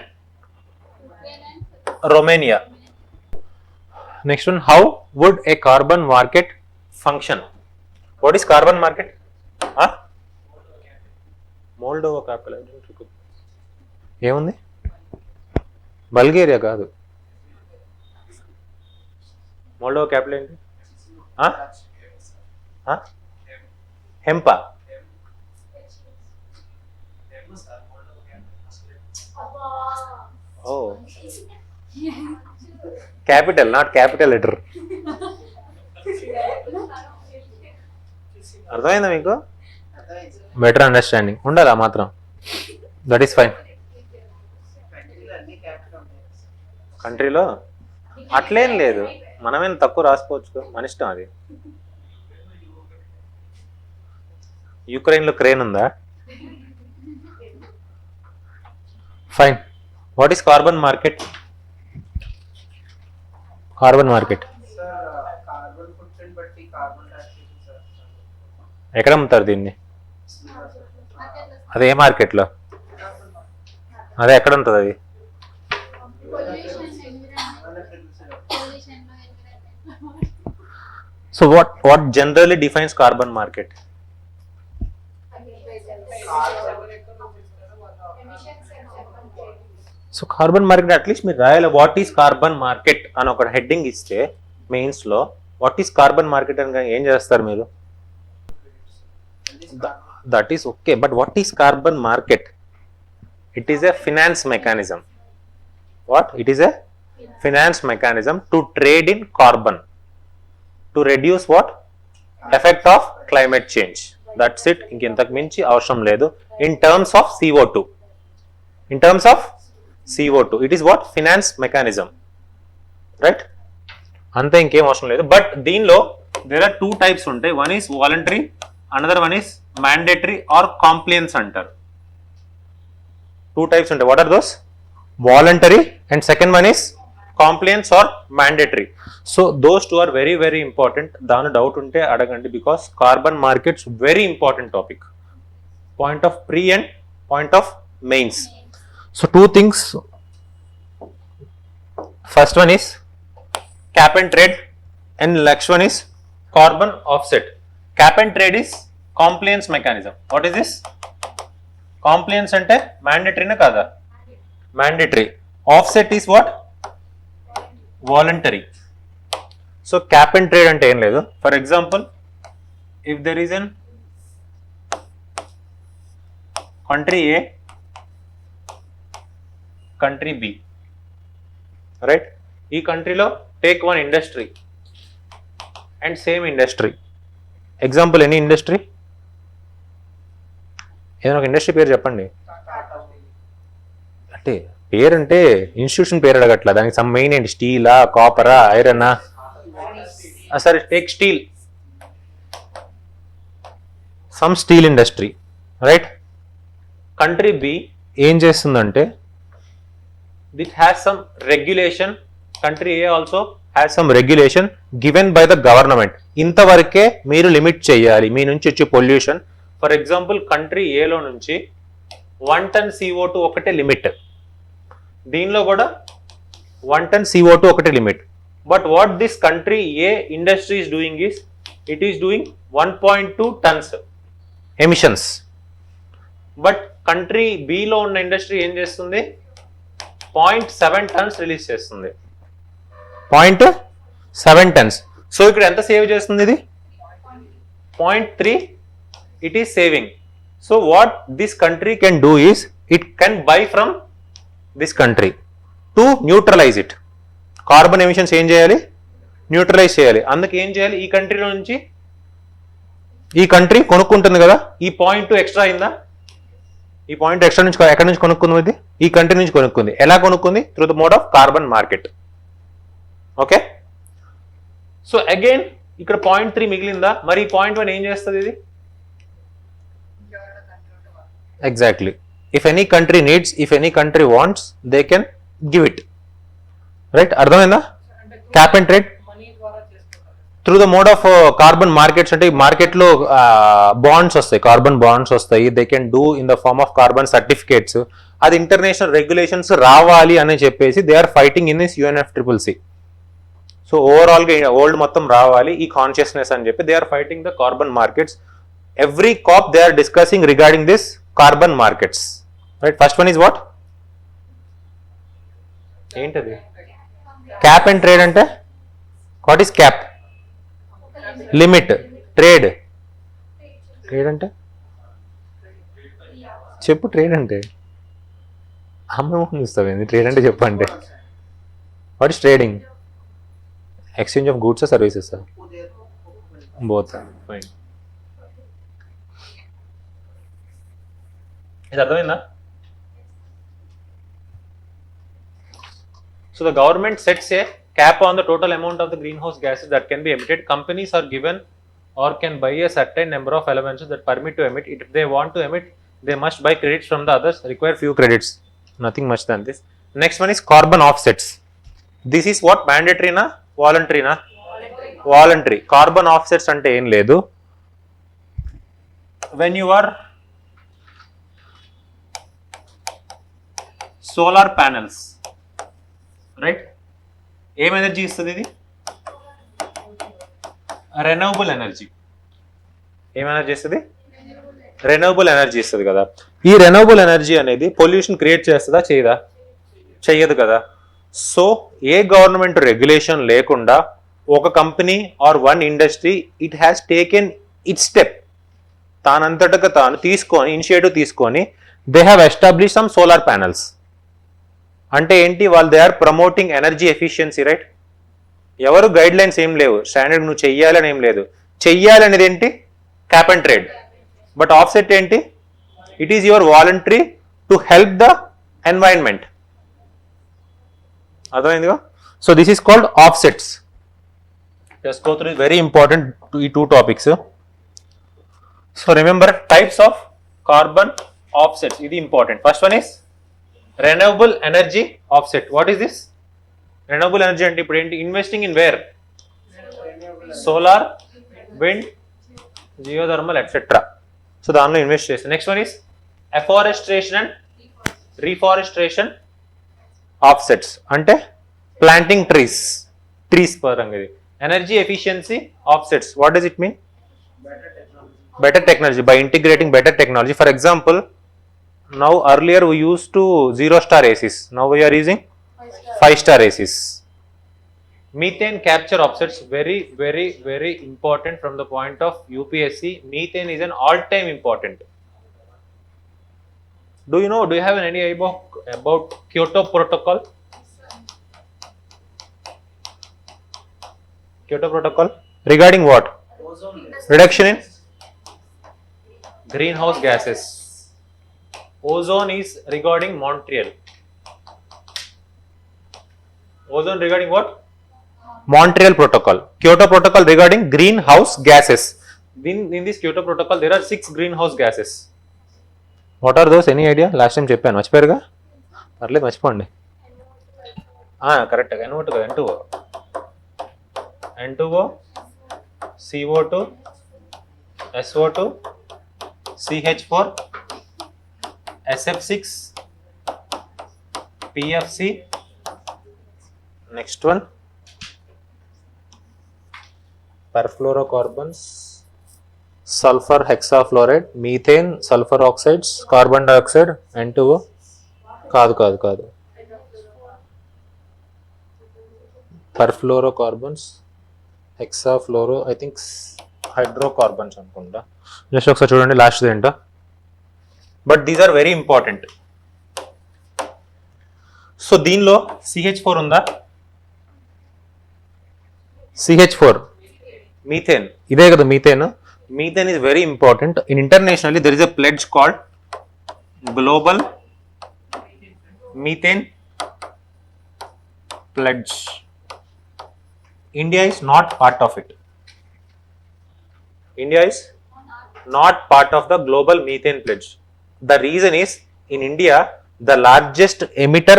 Romania. Next one, how would a carbon market function? What is carbon market? Moldova capital, ఏముంది? బల్గేరియా కాదు, Moldova capital ఏంటి? హెంపా? ఓ, capital, not capital letter. అర్థమైందా మీకు? Better understanding ఉండాలి ఆ మాత్రం. That is fine. కంట్రీలో అట్లేం లేదు, మనమేం తక్కువ రాసుకోవచ్చు, మన ఇష్టం అది. యుక్రెయిన్లో క్రేన్ ఉందా? Fine. What is carbon market? Carbon market ఎక్కడ అమ్ముతారు దీన్ని? అదే ఏ మార్కెట్లో? అదే ఎక్కడ ఉంటుంది అది? So what generally defines carbon market? So carbon market at least మీరు రాయాలి వాట్ ఈస్ కార్బన్ మార్కెట్ అని ఒక హెడ్డింగ్ ఇస్తే మెయిన్స్ లో వాట్ ఈస్ కార్బన్ మార్కెట్ అని ఏం చేస్తారు మీరు? That is okay, but what is carbon market? It is a finance mechanism. What? It is a finance mechanism to trade in carbon to reduce what? Effect of climate change. That's it. ఇంకెంతకు మించి అవసరం లేదు. In terms of CO2. In terms of CO2 it is what? Finance mechanism, right? అంతే, ఇంకేం అవసరం లేదు. But దీనిలో there are 2 types ఉంటాయి. One is voluntary, another one is mandatory or compliance అంటారు. 2 టైప్స్ ఉంటాయి. What are those? Voluntary and second one is compliance or mandatory. So those 2 are very very important. దాని doubt ఉంటే అడగండి, because carbon markets very important topic, point of pre and point of mains. So 2 things. First one is cap and trade and next one is carbon offset. Cap and trade is compliance mechanism. What is this? Compliance ante mandatory na kada? Mandatory. Offset is what? Voluntary. So cap and trade ante em ledu. For example, if there is an country A, country B, right? ఈ కంట్రీలో take one industry and same industry. Example any industry, ఏదైనా ఒక industry పేరు చెప్పండి. అంటే పేరు అంటే institution పేరు అడగట్లా, దానికి సమ్ మెయిన్ ఏంటి? స్టీలా, కాపరా, ఐరనా? సరే, take steel, some steel industry, right? Country B ఏం చేస్తుందంటే it has some regulation. Country A also has some regulation given by the government. ఇంతవరకే మీరు లిమిట్ చేయాలి మీ నుంచి వచ్చే పొల్యూషన్. ఫర్ ఎగ్జాంపుల్ కంట్రీ ఏలో నుంచి 1 ton CO2 ఒకటే లిమిట్, దీనిలో కూడా 1 ton CO2 ఒకటే limit. But what this country A industry is doing is it is doing 1.2 tons emissions. But country below ఉన్న ఇండస్ట్రీ ఏం చేస్తుంది? 0.7 tons రిలీజ్ చేస్తుంది. 0.7 tons. సో ఇక్కడ ఎంత సేవ్ చేస్తుంది? ఇది 0.3 it is saving. So what this country can do is it can buy from this country to neutralise it. Carbon emissions ఏం చేయాలి? న్యూట్రలైజ్ చేయాలి. అందుకు ఏం చేయాలి? ఈ కంట్రీలో నుంచి ఈ కంట్రీ కొనుక్కుంటుంది కదా, ఈ 0.2 ఎక్స్ట్రా అయిందా? ఈ పాయింట్ ఎక్స్ట్రా నుంచి ఎక్కడి నుంచి కొనుక్కుంది? ఇది ఈ కంట్రీ నుంచి కొనుక్కుంది. ఎలా కొనుక్కుంది? Through the mode of carbon market. Okay, so again ఇక్కడ 0.3 మిగిలిందా? మరి 0.1 ఏం చేస్తుంది ఇది? Exactly. If any country needs, if any country wants, they can give it, right? అర్థమైందా? Cap and trade through the mode of carbon markets. అంటే మార్కెట్లో bonds వస్తాయి, కార్బన్ బాండ్స్ వస్తాయి. They can do in the form of carbon certificates. అది international regulations రావాలి అని చెప్పేసి they are fighting in this UNFCCC. So ఓవరాల్గా వరల్డ్ మొత్తం రావాలి ఈ కాన్షియస్నెస్ అని చెప్పి they are fighting the carbon markets. Every COP they are discussing regarding this carbon markets, right? First one is what? ఏంటది? క్యాప్ అండ్ ట్రేడ్ అంటే what is cap? Limit. Trade, trade అంటే చెప్పు. Trade అంటే అమ్మమోహన్ చూస్తావేంది? Trade అంటే చెప్పు అంటే what is trading? Exchange of goods services? Both. Fine. ఇది అర్థమైందా? So the government sets A cap on the total amount of the greenhouse gases that can be emitted. Companies are given or can buy a certain number of allowances that permit to emit. If they want to emit, they must buy credits from the others, require few credits, nothing much than this. Next one is carbon offsets. This is what? Mandatory na voluntary na? Voluntary. Carbon offsets ante em ledu, when you are solar panels, right. ఏం energy ఇస్తుంది ఇది? Renewable energy. ఏం energy ఇస్తుంది? Renewable energy ఇస్తుంది కదా. ఈ renewable energy అనేది pollution create చేస్తుందా చేయదా? చెయ్యదు కదా. సో ఏ గవర్నమెంట్ రెగ్యులేషన్ లేకుండా ఒక company or one industry it has taken it step, తానంతటగా తాను తీసుకొని ఇనిషియేటివ్ తీసుకొని they have establish some solar panels. అంటే ఏంటి? వాళ్ళు they are promoting energy efficiency, right. ఎవరు గైడ్ లైన్స్ ఏం లేవు, స్టాండర్డ్ నువ్వు చెయ్యాలని ఏం లేదు. చెయ్యాలనేది ఏంటి? Cap and trade. But offset ఏంటి? It is your voluntary to help the environment. అర్థమైందిగా? So this is called offsets. Just go through, very important ఈ two topics. So remember types of carbon offsets, ఇది important. First one is renewable energy offset. What is this? Renewable energy అంటే ఇప్పుడు ఏంటి? Investing in where? Solar, wind, geothermal etcetera. So దానిలో invest చేస్తాను. Next one is afforestation and reforestation offsets, అంటే planting trees పరంగా. ఇది energy efficiency offsets. What does it mean? better technology, by integrating better technology. For example, now earlier we used to 0-star ACs, now we are using 5-star ACs. Methane capture offsets, very important from the point of UPSC. Methane is an all-time important. Do you know, do you have any idea about Kyoto Protocol? Kyoto Protocol regarding what? Reduction in greenhouse gases. Ozone is regarding Montreal. Ozone regarding what? Montreal Protocol. Kyoto Protocol regarding greenhouse gases. In this Kyoto Protocol there are 6 greenhouse gases. What are those? Any idea? Last time చెప్పాను, మర్చిపోయారుగా? పర్లేదు మర్చిపోండి. కరెక్ట్గా N2 కదా, N2O, CO2, SO2, CH4, SF6, PFC. Next one, perfluorocarbons, sulfur hexafluoride, methane, sulfur oxides, carbon dioxide, N2O. కాదు perfluorocarbons, hexafluoro, I think hydrocarbons అనుకుంటా. Just ఒకసారి చూడండి last ఏంటో. But these are very important. So దీనిలో CH4 ఉందా? CH4 methane, ఇదే కదా methane. Methane is very important. In internationally there is a pledge called global methane pledge. India is not part of it. India is not part of the global methane pledge. The reason is, in India the largest emitter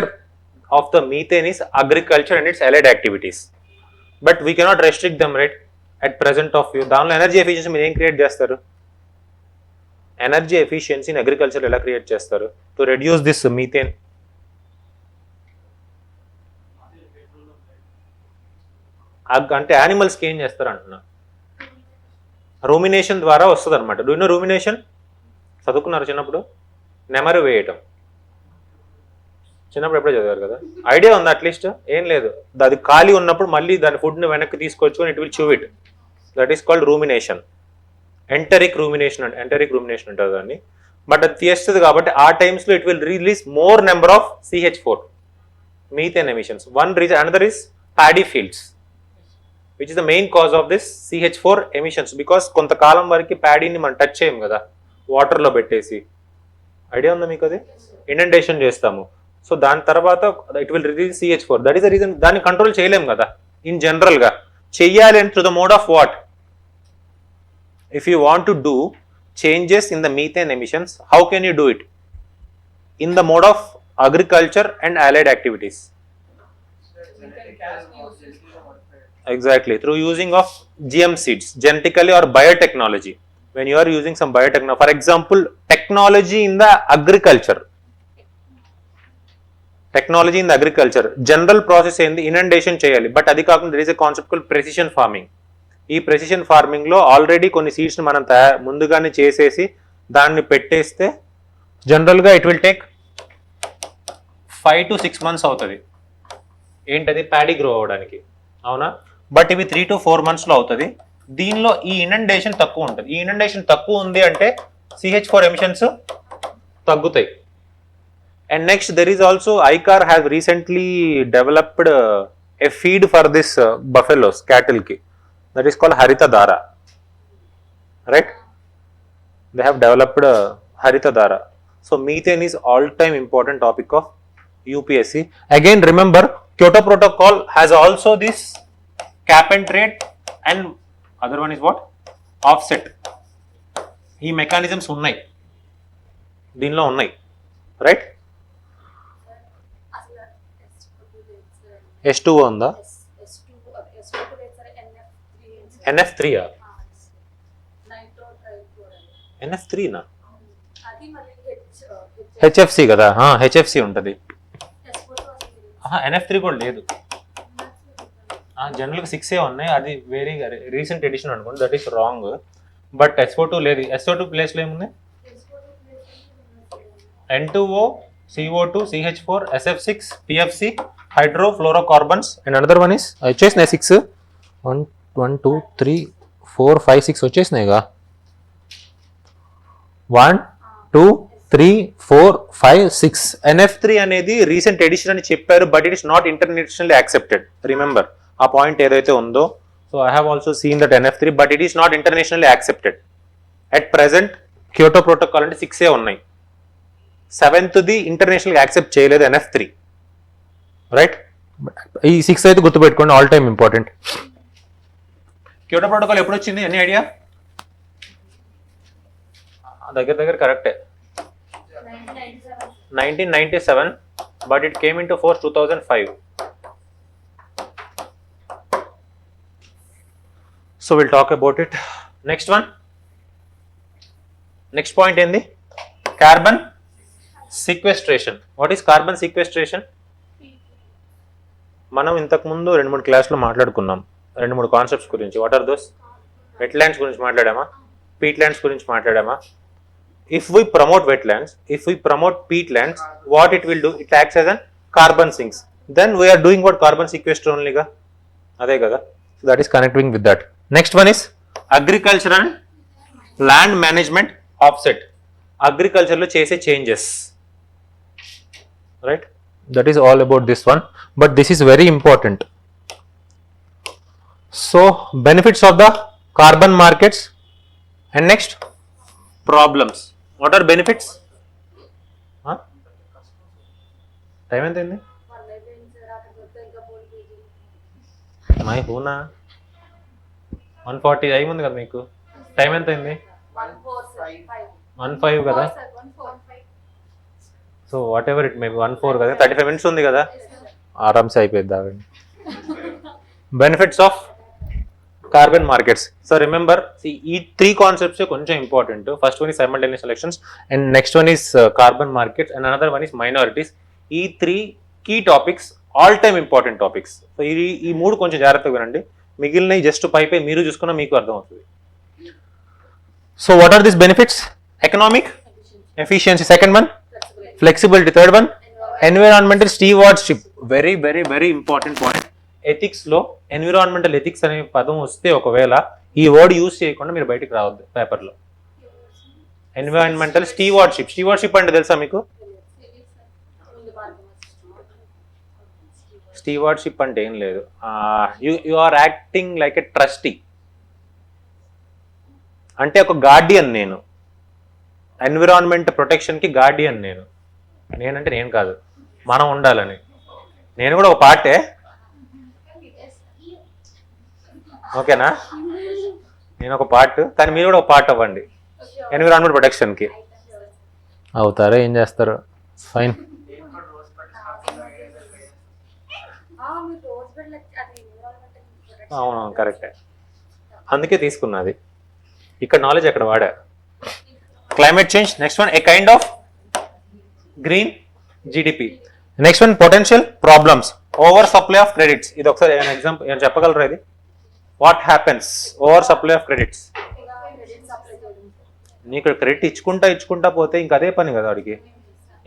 of the methane is agriculture and its allied activities. But we cannot restrict them, right? At present of view, దానిలో energy efficiency మీరు ఏం create చేస్తారు? Energy ఎఫిషియన్సీని agriculture ఎలా create చేస్తారు to reduce this methane? అంటే యానిమల్స్కి ఏం చేస్తారు అంటున్నా, రూమినేషన్ ద్వారా వస్తుంది అనమాట. Do you know rumination? చదువుకున్నారు చిన్నప్పుడు? నెమరు వేయటం చిన్నప్పుడు ఎప్పుడో చదివారు కదా. ఐడియా ఉంది అట్లీస్ట్? ఏం లేదు, అది ఖాళీ ఉన్నప్పుడు మళ్ళీ దాని ఫుడ్ని వెనక్కి తీసుకొచ్చుకొని it will chew it. That is called rumination. Enteric rumination అంటారు దాన్ని. బట్ అది తీస్తుంది కాబట్టి ఆ టైమ్స్లో it will release more number of CH4 methane emissions. One reason, another is paddy fields, which is the main cause of this CH4 emissions, because కొంతకాలం వరకు ప్యాడీని మనం టచ్ చేయం కదా వాటర్లో పెట్టేసి. ఐడియా ఉందా మీకు? అది ఇండెంటేషన్ చేస్తాము. సో దాని తర్వాత it will release CH4. That is the reason. దాన్ని కంట్రోల్ చేయలేము కదా ఇన్ జనరల్గా. చెయ్యాలి అంటే through the mode of what? If you want to do changes in the methane emissions, how can you do it? In the mode of agriculture and allied activities. Exactly, through using of GM seeds, genetically or biotechnology. When you are using some biotechnology, for example, technology in the agriculture, technology in the agriculture. General process ఏంది, inundation చేయాలి. But అది కాకుండా there is a concept call precision farming. ఈ precision ఫార్మింగ్లో already కొన్ని సీడ్స్ని మనం ముందుగానే చేసేసి దాన్ని పెట్టేస్తే జనరల్గా it will take 5 to 6 months అవుతుంది. ఏంటది, ప్యాడీ గ్రో అవ్వడానికి, అవునా? బట్ ఇవి 3 to 4 monthsలో అవుతుంది. దీనిలో ఈ ఇనండేషన్ తక్కువ ఉంటుంది. ఈ ఇనండేషన్ తక్కువ ఉంది అంటే CH4 ఎమిషన్స్ తగ్గుతాయి. And next there is also ICAR has recently developed a feed for this buffaloes, cattle ki, that is called Harita Dara, right? They have developed Harita Dara. So methane is all time important topic of UPSC. Again remember, Kyoto Protocol has also this cap and trade, and other one is what, offset. ఈ mechanisms ఉన్నాయి, దీనిలో ఉన్నాయి, right? S2 ఉందా? NF3 NF3 నా HFC కదా, HFC ఉంటుంది. NF3 కూడా లేదు, జనరల్గా 6 ఉన్నాయి. అది వేరే రీసెంట్ ఎడిషన్ అనుకోండి, that is wrong. But SO2 లేదు. SO2 ప్లేస్లో ఏముంది, N2O, CO2, CH4, SF6, PFC, hydrofluorocarbons, and another one is వచ్చేసినాయి 6. 1 2 3 4 5 6 వచ్చేసినాయిగా. 1 2 3 4 5 6. NF3 అనేది రీసెంట్ ఎడిషన్ అని చెప్పారు, but it is not internationally accepted. Remember ఆ పాయింట్ ఏదైతే ఉందో. So I have also seen that NF3, but it is not internationally accepted. At present Kyoto protocol అంటే 6 ఉన్నాయి. 7th international accept చేయలేదు NF3, right? ఈ 6 అయితే గుర్తుపెట్టుకోండి, all time important. Kyoto protocol ఎప్పుడు వచ్చింది, ఎనీ ఐడియా? దగ్గర దగ్గర కరెక్టే, 1997, but it came in to force 2005. So will talk about it. Next one, next point ఏంది, carbon sequestration. What is carbon sequestration? మనం ఇంతకుముందు 2-3 క్లాస్లో మాట్లాడుకున్నాం 2-3 కాన్సెప్ట్స్ గురించి. What are those? వెట్లాండ్స్ గురించి మాట్లాడామా, పీట్లాండ్స్ గురించి మాట్లాడామా? If we promote wetlands, if we promote peatlands, what it will do, it acts as an carbon sinks. Then we are doing what, carbon sequester ఓన్లీగా, అదే కదా. So that is connecting with that. Next one is agricultural land management offset. అగ్రికల్చర్లో చేసే changes, right? That is all about this one, but this is very important. So benefits of the carbon markets, and next problems. What are benefits? Time ఎంత అయింది? My హూనా 140 అయింది కదా మీకు. Time ఎంత అయింది? 1:05 కదా. So whatever it may be 1:04 కదా, 35 minutes ఉంది కదా, ఆరామ్సే అయిపోయింది. ఆగండి. Benefits of carbon markets. So remember, ఈ 3 కాన్సెప్ట్స్ కొంచెం important. First one is simultaneous elections, and next one is carbon markets, and another one is minorities. ఈ 3 key topics, all time important topics. So ఈ 3 కొంచెం జాగ్రత్తగా వినండి, మిగిలినవి just పైపై మీరు చూసుకున్నా మీకు అర్థమవుతుంది. So what are this benefits? Economic efficiency, second one flexibility, third one environmental stewardship. Very very very important point. ఎథిక్స్లో ఎన్విరాన్మెంటల్ ఎథిక్స్ అనే పదం వస్తే ఒకవేళ ఈ వర్డ్ యూజ్ చేయకుండా మీరు బయటికి రావద్దు పేపర్లో. Environmental stewardship. స్టీవార్డ్షిప్ అంటే తెలుసా మీకు? స్టీవార్డ్షిప్ అంటే ఏం లేదు, you are acting like a trustee. అంటే ఒక గార్డియన్ నేను, ఎన్విరాన్మెంట్ ప్రొటెక్షన్కి గార్డియన్ నేను. నేనంటే నేను కాదు, మనం ఉండాలని. నేను కూడా ఒక పార్టే, ఓకేనా? నేను ఒక పార్ట్, కానీ మీరు కూడా ఒక పార్ట్ అవ్వండి ఎన్విరాన్మెంట్ ప్రొటెక్షన్కి. అవుతారా, ఏం చేస్తారు? ఫైన్. అవునవును, కరెక్టే, అందుకే తీసుకున్నది. ఇక్కడ నాలెడ్జ్ ఎక్కడ వాడా. Climate change. Next one, A kind of green GDP. Next one potential problems, over supply of credits. ఇది ఒకసారి ఎగ్జాంపుల్ ఏమైనా చెప్పగలరా ఇది? What happens over supply of credits? నీకు క్రెడిట్ ఇచ్చుకుంటా పోతే ఇంక అదే పని కదా, వాడికి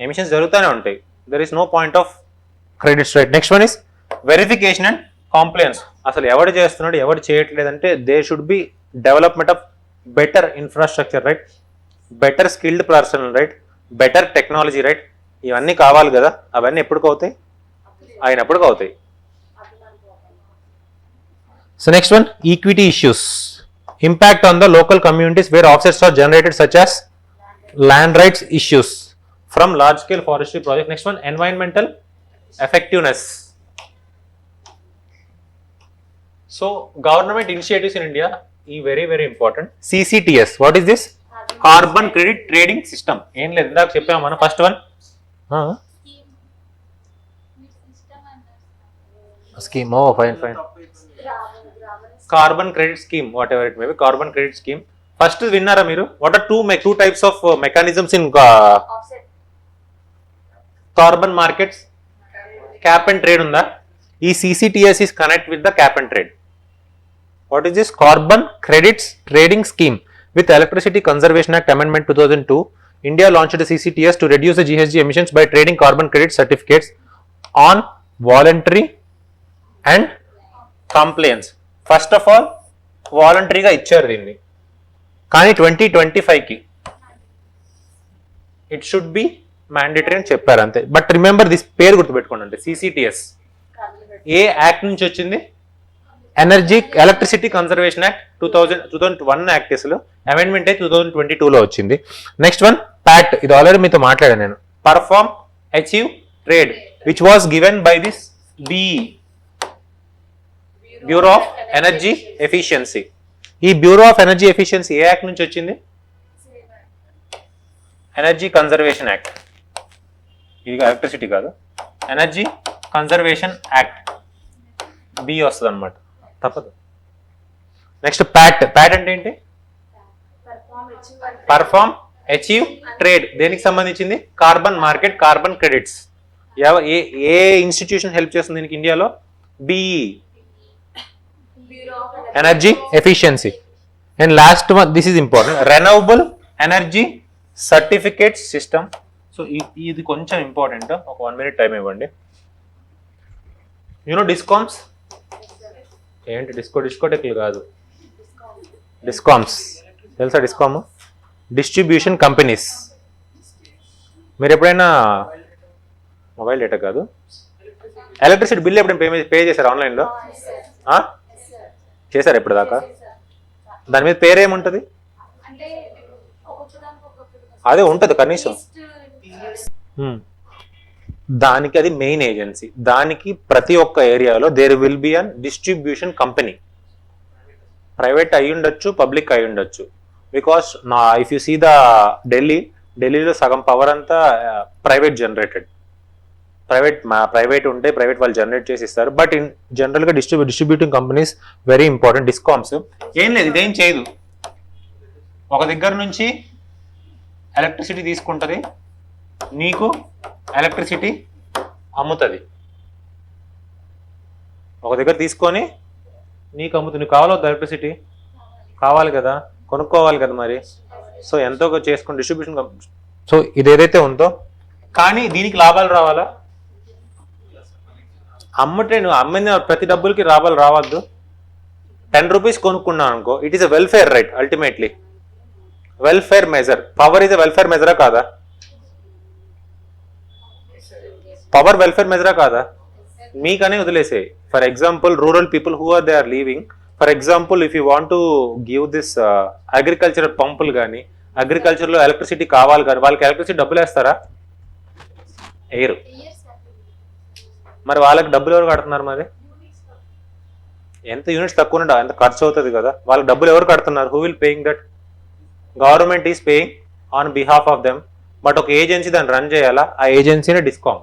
ఎమిషన్స్ జరుగుతూనే ఉంటాయి. There is no point of credits, right? Next one is verification and compliance. అసలు ఎవడు చేస్తున్నాడు ఎవడు చేయట్లేదంటే they should be development of better infrastructure, right? Better skilled person, right? Better technology, right? ఇవన్నీ కావాలి కదా, అవన్నీ ఎప్పటికి అవుతాయి? అయినప్పటికి అవుతాయి. So next one equity issues, impact on the local communities where offsets are generated such as land rights issues from large scale forestry project. Next one environmental effectiveness. So government initiatives in India is very important. CCTS, what is this? Carbon credit trading system. ఏం లేదు, ఇందాక చెప్పాము మనం. First one scheme. Oh, fine. Carbon credit scheme, whatever it may be, carbon credit scheme. First విన్నారా మీరు? What are two types of mechanisms in carbon markets? Cap and trade ఉందా? ఈ CCTS is connect with the cap and trade. What is this? Carbon credits trading scheme. With Electricity Conservation Act Amendment 2002, India launched a CCTS to reduce the GHG emissions by trading carbon credit certificates on voluntary and compliance. First of all, వాలంటరీగా ఇచ్చారు దీన్ని, కానీ 2025కి it should be mandatory అని చెప్పారు అంతే. But remember this, పేరు గుర్తుపెట్టుకోండి. అంటే CCTS ఏ యాక్ట్ నుంచి వచ్చింది? ఎలక్ట్రిసిటీ కన్జర్వేషన్ యాక్ట్ 2001 యాక్ట్ అసలు అమెండ్మెంట్ అయితే 2022లో వచ్చింది. నెక్స్ట్ వన్ ప్యాట్, ఇది ఆల్రెడీ మీతో మాట్లాడాను నేను. Perform, achieve, trade, which was given by this bureau of energy efficiency. ఈ బ్యూరో ఆఫ్ ఎనర్జీ ఎఫిషియన్సీ ఏ యాక్ట్ నుంచి వచ్చింది? Energy conservation act. ఇది ఎలక్ట్రిసిటీ కాదు, ఎనర్జీ కన్జర్వేషన్ యాక్ట్, బి వస్తుంది అనమాట, తప్పదు. Next PAT. ప్యాట్ అంటే ఏంటి? Perform, achieve, trade. దేనికి సంబంధించింది? Carbon market, carbon credits. ఏ ఇన్స్టిట్యూషన్ హెల్ప్ చేస్తుంది దీనికి ఇండియాలో? BEE, energy efficiency. And last one, this is important, renewable energy certificate system. So ఇది కొంచెం ఇంపార్టెంట్, ఒక 1 minute టైం ఇవ్వండి. యూనో డిస్కామ్స్ ఏంటి? డిస్కోటెక్లు కాదు, డిస్కామ్స్ తెలుసా? Discom distribution companies. మీరు ఎప్పుడైనా మొబైల్ డేటా కాదు, ఎలక్ట్రిసిటీ బిల్ ఎప్పుడైనా పే చేశారు ఆన్లైన్లో? చేశారు ఎప్పుడు దాకా? దాని మీద పేరేముంటుంది? అదే ఉంటుంది కనీసం. దానికి అది మెయిన్ ఏజెన్సీ. దానికి ప్రతి ఒక్క ఏరియాలో there will be an distribution company. Private అయి ఉండొచ్చు, పబ్లిక్ అయి ఉండొచ్చు. Because if you see the ఢిల్లీలో సగం పవర్ అంతా ప్రైవేట్ జనరేటెడ్. ప్రైవేట్ ఉంటే ప్రైవేట్ వాళ్ళు జనరేట్ చేసి ఇస్తారు. బట్ ఇన్ జనరల్గా distributing companies very important. Discoms ఏం లేదు, ఇదేం చేయదు, ఒక దగ్గర నుంచి ఎలక్ట్రిసిటీ తీసుకుంటుంది, నీకు ఎలక్ట్రిసిటీ అమ్ముతుంది. ఒక దగ్గర తీసుకొని నీకు అమ్ముతుంది. నీకు కావాలవుతుంది ఎలక్ట్రిసిటీ, కావాలి కదా, కొనుక్కోవాలి కదా మరి. సో ఎంతో చేసుకుని డిస్ట్రిబ్యూషన్. సో ఇది ఏదైతే ఉందో, కానీ దీనికి లాభాలు రావాలా? నువ్వు అమ్మిన ప్రతి డబ్బులకి లాభాలు రావద్దు. 10 rupees కొనుక్కున్నాను అనుకో, it is a welfare right. Ultimately welfare measure. Power is a welfare మెజరా కాదా? పవర్ వెల్ఫేర్ మెజరా కాదా? మీకనే వదిలేసాయి. For example rural people who are they are leaving. For example if you want to give this agriculture పంపులు కానీ, అగ్రికల్చర్లో electricity కావాలి కానీ, వాళ్ళకి ఎలక్ట్రిసిటీ డబ్బులు వేస్తారా? వేయరు. మరి వాళ్ళకి డబ్బులు ఎవరు కడుతున్నారు? మరి ఎంత యూనిట్స్ తక్కువ ఉంటే ఎంత ఖర్చు అవుతుంది కదా, వాళ్ళకి డబ్బులు ఎవరు కడుతున్నారు? Who will paying that? Government is paying on behalf of them. But ఒక ఏజెన్సీ దాన్ని రన్ చేయాలా, ఆ ఏజెన్సీనే డిస్కామ్.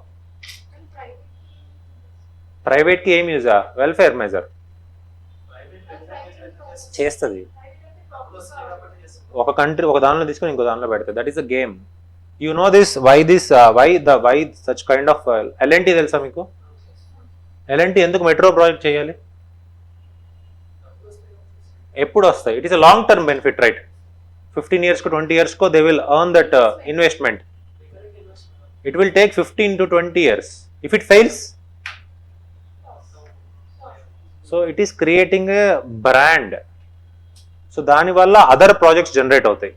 ప్రైవేట్కి ఏం యూజా? వెల్ఫేర్ మెజర్ చేస్తుంది. ఒక కంట్రీ ఒక దానిలో తీసుకొని ఇంకో దానిలో పెడుతుంది. That is a game. You know this why such kind of L N T తెలుసా మీకు? ఎల్ఎన్టీ ఎందుకు మెట్రో ప్రాజెక్ట్ చేయాలి? ఎప్పుడు వస్తాయి? It is a long term benefit, right? 15 years, 20 years, they will earn that investment. It will take 15 to 20 years. If it fails, so it is creating a brand. So దాని వల్ల other projects generate అవుతాయి.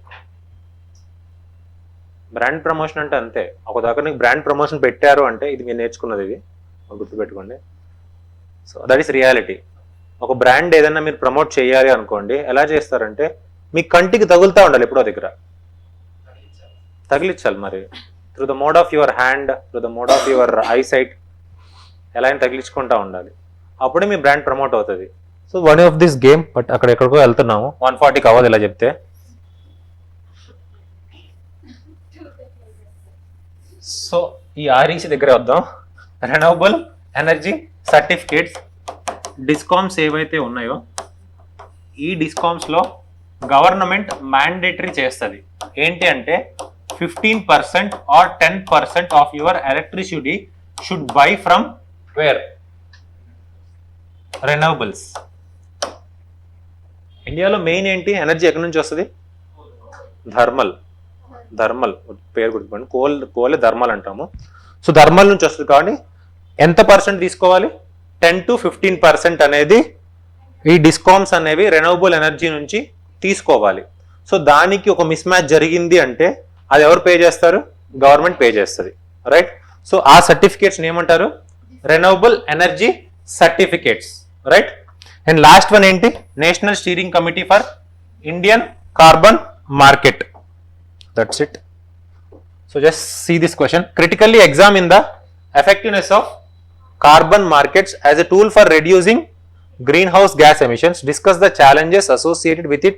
Brand promotion అంటే అంతే. ఒక దగ్గర నీకు brand promotion పెట్టారు అంటే ఇది మీరు నేర్చుకున్నది, ఇది గుర్తుపెట్టుకోండి. So that is reality. ఒక బ్రాండ్ ఏదైనా మీరు ప్రమోట్ చేయాలి అనుకోండి, ఎలా చేస్తారంటే మీ కంటికి తగులుతూ ఉండాలి, ఎప్పుడో దగ్గర తగిలించాలి. మరి through the mode of your hand, through the mode of your eyesight ఎలా అయినా తగిలించుకుంటూ ఉండాలి, అప్పుడే మీ బ్రాండ్ ప్రమోట్ అవుతుంది. So one of this game, but అక్కడ ఎక్కడికో వెళ్తున్నాము. 140 అవ్వదు ఇలా చెప్తే. సో ఈ ఆర్ఈసీ దగ్గర వద్దాం. రెన్యూవబుల్ ఎనర్జీ సర్టిఫికేట్స్ డిస్కామ్స్ ఏవైతే ఉన్నాయో, ఈ డిస్కామ్స్లో గవర్నమెంట్ మ్యాండేటరీ చేస్తుంది. ఏంటి అంటే 15% or 10% of your electricity should buy from where? Renewables. ఇండియాలో మెయిన్ ఏంటి? ఎనర్జీ ఎక్కడి నుంచి వస్తుంది? థర్మల్ పేరు గుర్తుపెట్టుకోండి. కోలే థర్మల్ అంటాము. సో థర్మల్ నుంచి వస్తుంది. కానీ ఎంత పర్సెంట్ తీసుకోవాలి? 10 to 15% అనేది ఈ డిస్కామ్స్ అనేవి రెన్యూవబుల్ ఎనర్జీ నుంచి తీసుకోవాలి. సో దానికి ఒక మిస్ మ్యాచ్ జరిగింది అంటే అది ఎవరు పే చేస్తారు? గవర్నమెంట్ పే చేస్తుంది, రైట్? సో ఆ సర్టిఫికేట్స్ ఏమంటారు? Renewable energy certificates, right? And last one ఏంటి? National steering committee for Indian carbon market. That's it. So just see this question. Critically examine the effectiveness of carbon markets as a tool for reducing greenhouse gas emissions. Discuss the challenges associated with it,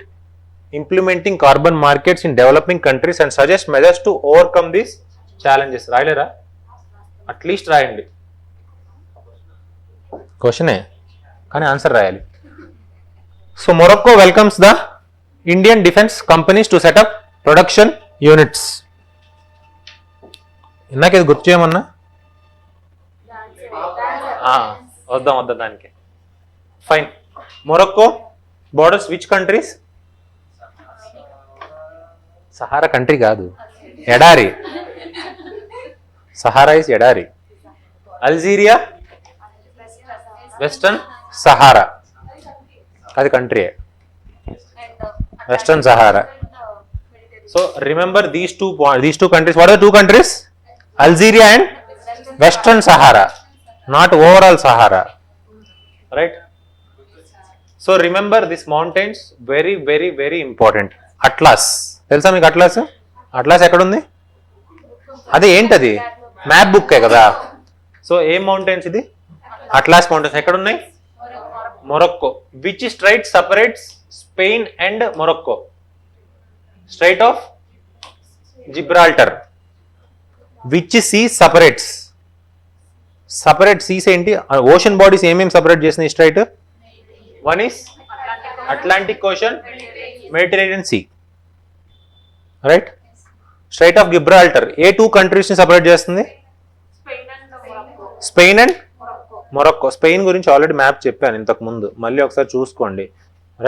implementing carbon markets in developing countries, and suggest measures to overcome these challenges. రాయలేరా? At least రాయండి. క్వశ్చనే కానీ answer రాయాలి. So Morocco welcomes the Indian defence companies to set up production units. ఇందాక ఇది గుర్తు చేయమన్నా? వద్దాం దానికి. Fine. Morocco borders which countries? Sahara country కాదు, ఎడారి. సహారా ఇస్ ఎడారి. అల్జీరియా వెస్టర్న్ సహారా, అది కంట్రీయే, western Sahara. So remember these two countries. What are two countries? Algeria and Western Sahara, not overall Sahara, right? So remember these mountains, very very very important. Atlas, తెలుసా మీకు? Atlas ఎక్కడ ఉంది? అది ఏంటది? Map బుక్కే కదా. సో ఏ mountains ఇది? Atlas mountains. ఎక్కడ ఉన్నాయి? Morocco. Which strait separates Spain and Morocco? Strait of Gibraltar. Which sea separates? Separate seas ఏంటి? ఓషన్ బాడీస్ ఏమేమి సపరేట్ చేసినాయి strait? One is Atlantic ocean, Mediterranean sea, right? Strait of Gibraltar ఏ two countries ని separate చేస్తుంది? Spain and Morocco. Spain గురించి already map చెప్పాను ఇంతకు ముందు, మళ్ళీ ఒకసారి చూసుకోండి,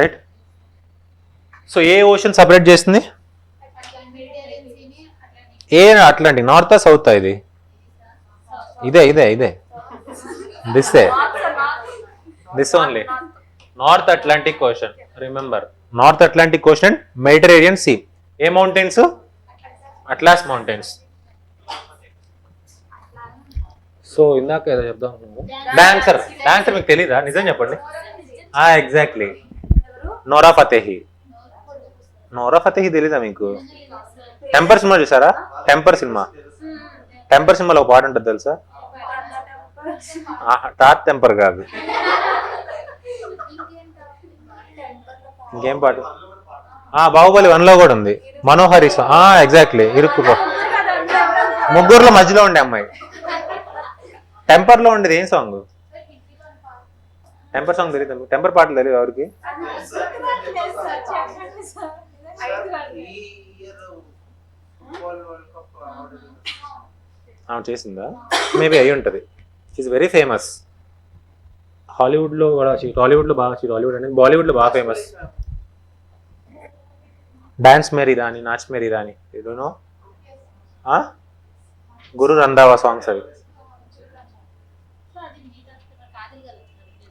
రైట్? సో ఏ ఓషన్ సపరేట్ చేస్తుంది? ఏ అట్లాంటిక్. North south? ఇది ఇదే this only north Atlantic ocean. Remember, north Atlantic ocean and Mediterranean sea. ఏ మౌంటైన్స్? Atlas mountains. సో ఇందాక ఏదో చెప్దాం. డాన్సర్ మీకు తెలీదా? నిజం చెప్పండి. ఎగ్జాక్ట్లీ, నోరా ఫతేహి తెలీదా మీకు? టెంపర్ సినిమా చూసారా? టెంపర్ సినిమాలో ఒక పాట ఉంటుంది తెలుసా? టాట్ టెంపర్ కాదు, ఇంకేం పాట? బాహుబలి 1 లో కూడా ఉంది. మనోహరి. ఎగ్జాక్ట్లీ, ఇరుక్కుపో. ముగ్గురులో మధ్యలో ఉండే అమ్మాయి. టెంపర్ లో ఉండేది ఏం సాంగ్? టెంపర్ సాంగ్ తెలియదు. టెంపర్ పాటలు తెలియదు ఎవరికి? ఆమె చేసిందా? మేబీ అయి ఉంటుంది. She's very famous. హాలీవుడ్లో కూడా, టాలీవుడ్లో బాగా, టాలీవుడ్ అనేది బాలీవుడ్లో బాగా ఫేమస్. డాన్స్ మేరీ రాని, నాచ్ మేరీ రాని, నో? గురు రంధావా సాంగ్స్ అవి.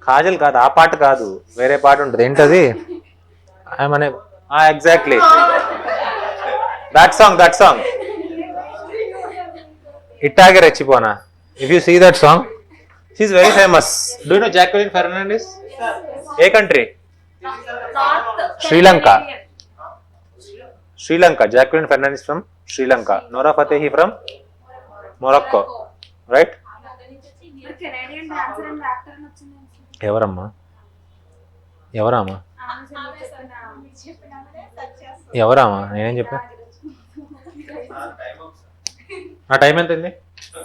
కాజల్ కాదు, ఆ పాట కాదు, వేరే పాట ఉంటుంది. ఏంటది? ఏమనే ఎగ్జాక్ట్లీ దట్ సాంగ్ ఇట్టాగే రెచ్చిపోనా. If you see that song, she is very famous. Do you know Jacqueline Fernandez? ఏ country? Sri Lanka. Jacqueline Fernandez from Sri Lanka. Nora Fatehi from Morocco. Right?
Canadian dancer and actor అని వచ్చింది.
ఎవరమ్మా? నేనేం చెప్పా? ఆ time ఎంత అయింది?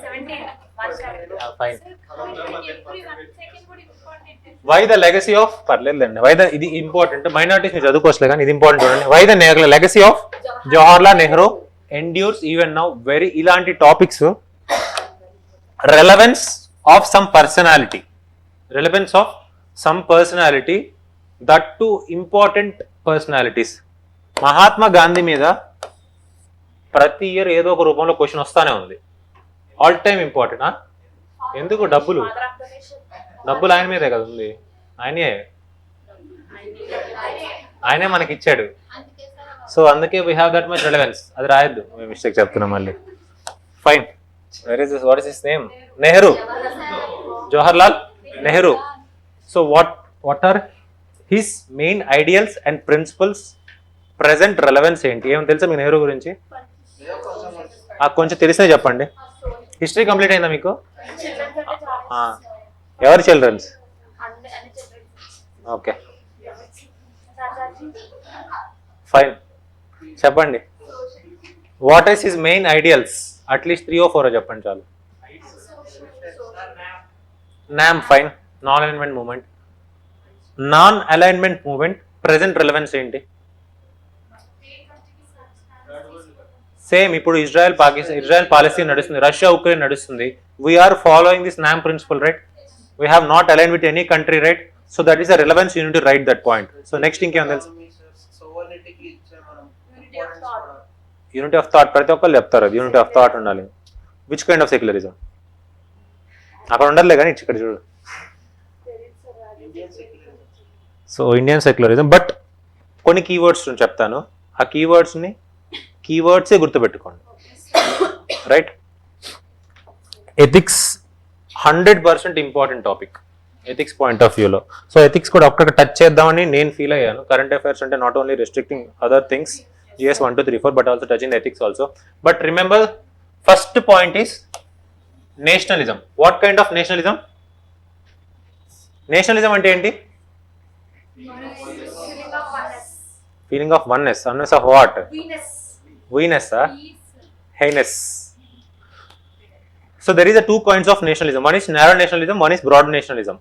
17. వై ద లెగసీ ఆఫ్, పర్లేదులేండి, ఇది ఇంపార్టెంట్. మైనారిటీస్ మీరు చదువుకోవట్లే కానీ ఇది ఇంపార్టెంట్ చూడండి. Why the legacy of Jawaharlal Nehru endures even now. ఇలాంటి topics, relevance of some personality, that too important personalities. Mahatma Gandhi మీద ప్రతి ఇయర్ ఏదో ఒక రూపంలో క్వశ్చన్ వస్తానే ఉంది. All time important. ఎందుకు? డబ్బులు ఆయన మీదే కదా ఉంది. ఆయనే మనకి ఇచ్చాడు. సో అందుకే we have that much relevance. అది రాయొద్దు, మేము మిస్టేక్ చెప్తున్నాం మళ్ళీ. Fine. What is his name? Nehru, Jawaharlal Nehru. So what are his main ideals and principles? Present relevance ఏంటి? ఏమో తెలుసా మీ నెహ్రూ గురించి? కొంచెం తెలిసినా చెప్పండి. హిస్టరీ కంప్లీట్ అయిందా మీకు? ఎవరి చిల్డ్రన్స్? Okay, fine. చెప్పండి. What is his main ideals? At least 3 or 4 చెప్పండి చాలు. NAM, fine. Non alignment movement present relevance ఏంటి? సేమ్. ఇప్పుడు ఇజ్రాయెల్ పాలసీ నడుస్తుంది, రష్యా ఉక్రెయిన్ నడుస్తుంది. We're following this NAM principle, right? We have not aligned with any country, right? So that is a relevance. You need to write that point. So next ఇంకేం తెలుసు? Unity of thought. ప్రతి ఒక్కళ్ళు చెప్తారు అది. Unity of thought ఉండాలి. Which kind of secularism? అక్కడ ఉండలే కానీ ఇక్కడ చూడు. So Indian secularism. బట్ కొన్ని కీవర్డ్స్ చెప్తాను. ఆ కీవర్డ్సే గుర్తుపెట్టుకోండి, right? Ethics 100% important topic ethics point of వ్యూలో. సో ఎథిక్స్ కూడా ఒక్కటి టచ్ చేద్దామని నేను ఫీల్ అయ్యాను. కరెంట్ అఫైర్స్ అంటే not only restricting other things, GS 1, 2, 3, 4, but also touching ethics also. But remember, first point is nationalism. What kind of nationalism? Nationalism అంటే ఏంటి? Feeling of oneness. Oneness of what? Weness, highness. So there is a 2 kinds of nationalism. One is narrow nationalism, one is broad nationalism.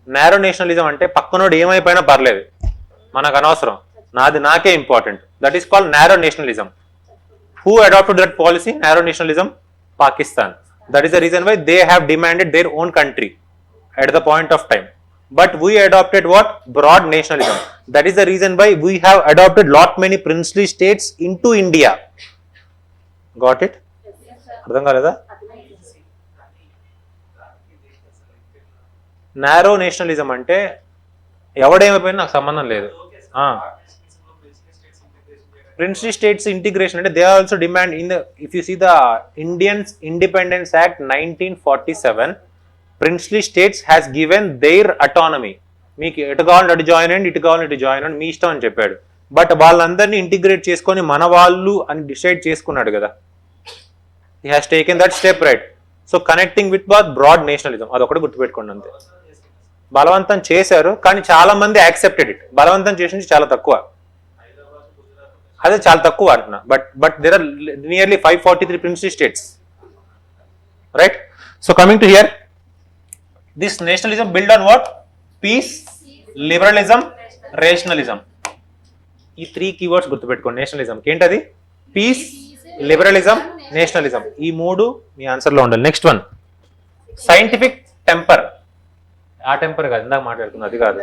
Narrow nationalism అంటే పక్కనోడు ఏమైపోయినా పర్లేదు, మనకు అనవసరం, నాకే important. That is called narrow nationalism. Who adopted that policy? Narrow nationalism? Pakistan. That is the reason why they have demanded their own country at the point of time. But we adopted what? Broad nationalism. That is the reason why we have adopted lot many princely states into India. Got it? అర్థం కాలేదా? Narrow nationalism అంటే ఎవడేమైపోయినా నాకు సంబంధం లేదు. Princely states integration అంటే they also demand in the, if you see the Indians independence act 1947, princely states has given their autonomy. మీకు ఎటు కావాలంటే అటు జాయిన్ అయ్యండి, ఇటు కావాలంటే ఇటు జాయిన్ అవ్వండి, మీ ఇష్టం అని చెప్పాడు. బట్ వాళ్ళందరినీ ఇంటిగ్రేట్ చేసుకొని మన వాళ్ళు అని డిసైడ్ చేసుకున్నాడు కదా. He has taken that step, right? So connecting with broad nationalism, అదొకటి గుర్తుపెట్టుకోండి అంతే. బలవంతం చేశారు కానీ చాలా మంది యాక్సెప్టెడ్ ఇట్. బలవంతం చేసింది చాలా తక్కువ, అదే చాలా తక్కువ అంటున్నా. But there are nearly 543 princely states, right? So coming to here, this nationalism build on what? Peace, liberalism, rationalism. ఈ 3 కీవర్డ్స్ గుర్తుపెట్టుకోండి నేషనలిజంకి. ఏంటది? Peace, liberalism, nationalism. ఈ మూడు మీ ఆన్సర్లో ఉండాలి. Next one scientific temper. ఆ టెంపర్ కాదు, ఇందాక మాట్లాడుకుంది అది కాదు,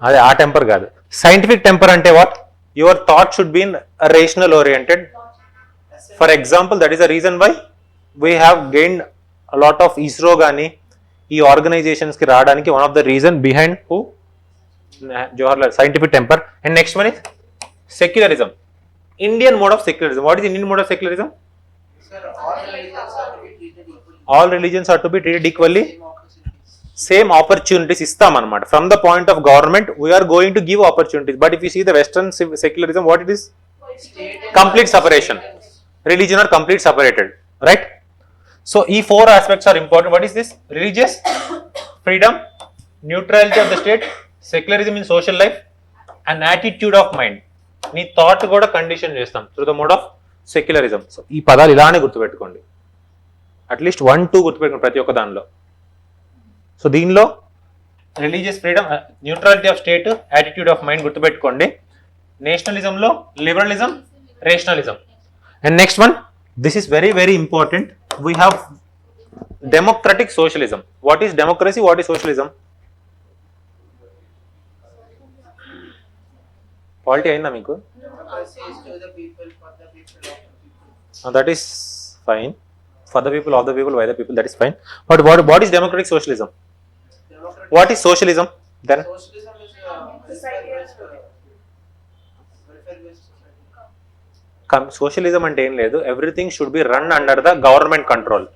అదే ఆ టెంపర్ కాదు. సైంటిఫిక్ టెంపర్ అంటే what? Your thought should be in rational oriented. For example that is the reason why we have gained lot of ISRO కానీ ఈ ఆర్గనైజేషన్స్కి రావడానికి one of the reason behind who Jawaharlal scientific temper. And next one is secularism. Indian mode of secularism. What is Indian mode of secularism?
Sir, all religions are to be treated equally.
All religions are to be treated equally. Same opportunities istam anamata. From the point of government, we are going to give opportunities. But if you see the Western secularism, what it is? Complete separation. Religion are complete separated. Right? So, these four aspects are important. What is this? Religious freedom, neutrality of the state, secularism in social life, and attitude of mind. నీ thought కూడా condition చేస్తాం through the mode of secularism. So ఈ పదాలు ఇలానే గుర్తుపెట్టుకోండి, at least 1-2 గుర్తుపెట్టుకోండి ప్రతి ఒక్క దానిలో. సో దీనిలో religious freedom, neutrality of state, attitude of mind గుర్తుపెట్టుకోండి. నేషనలిజంలో liberalism, rationalism. And next one, this is very very important, we have democratic socialism. What is democracy, what is socialism? Quality అయిందా మీకు?
Democracy is to the people, for the people, of the people.
That is fine. For the people, of the people, by the people, that is fine. But what is democratic socialism?
Democratic
What is socialism then?
socialism is welfare-based society.
Socialism అంటే ఏం లేదు, everything should be run under the government control.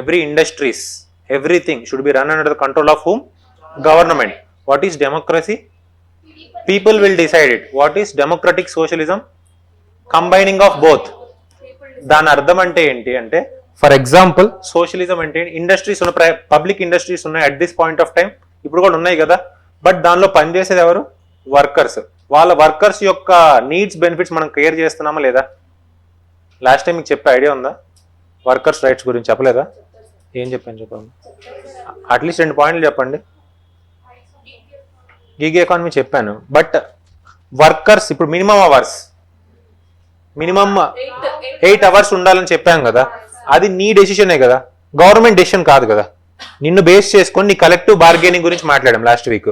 Every industries, everything should be run under the control of whom? Government. What is democracy? People will decide it. What is democratic socialism? Combining of both. దాని అర్థం అంటే ఏంటి అంటే, for example socialism అంటే industries ఉన్న, public industries ఉన్నాయి at this point of time, ఇప్పుడు కూడా ఉన్నాయి కదా. బట్ దానిలో పనిచేసేది ఎవరు? వర్కర్స్. వాళ్ళ వర్కర్స్ యొక్క నీడ్స్, బెనిఫిట్స్ మనం కేర్ చేస్తున్నామా లేదా? లాస్ట్ టైం మీకు చెప్పే ఐడియా ఉందా? వర్కర్స్ రైట్స్ గురించి చెప్పలేదా? ఏం చెప్పాను చెప్పండి, అట్లీస్ట్ 2 పాయింట్లు చెప్పండి. గిగ్ ఎకానమీ చెప్పాను, బట్ వర్కర్స్ ఇప్పుడు మినిమం అవర్స్, మినిమం 8 అవర్స్ ఉండాలని చెప్పాను కదా, అది నీ డెసిషనే కదా, గవర్నమెంట్ డెసిషన్ కాదు కదా. నిన్ను బేస్ చేసుకొని నీ కలెక్టివ్ బార్గెనింగ్ గురించి మాట్లాడాం లాస్ట్ వీక్.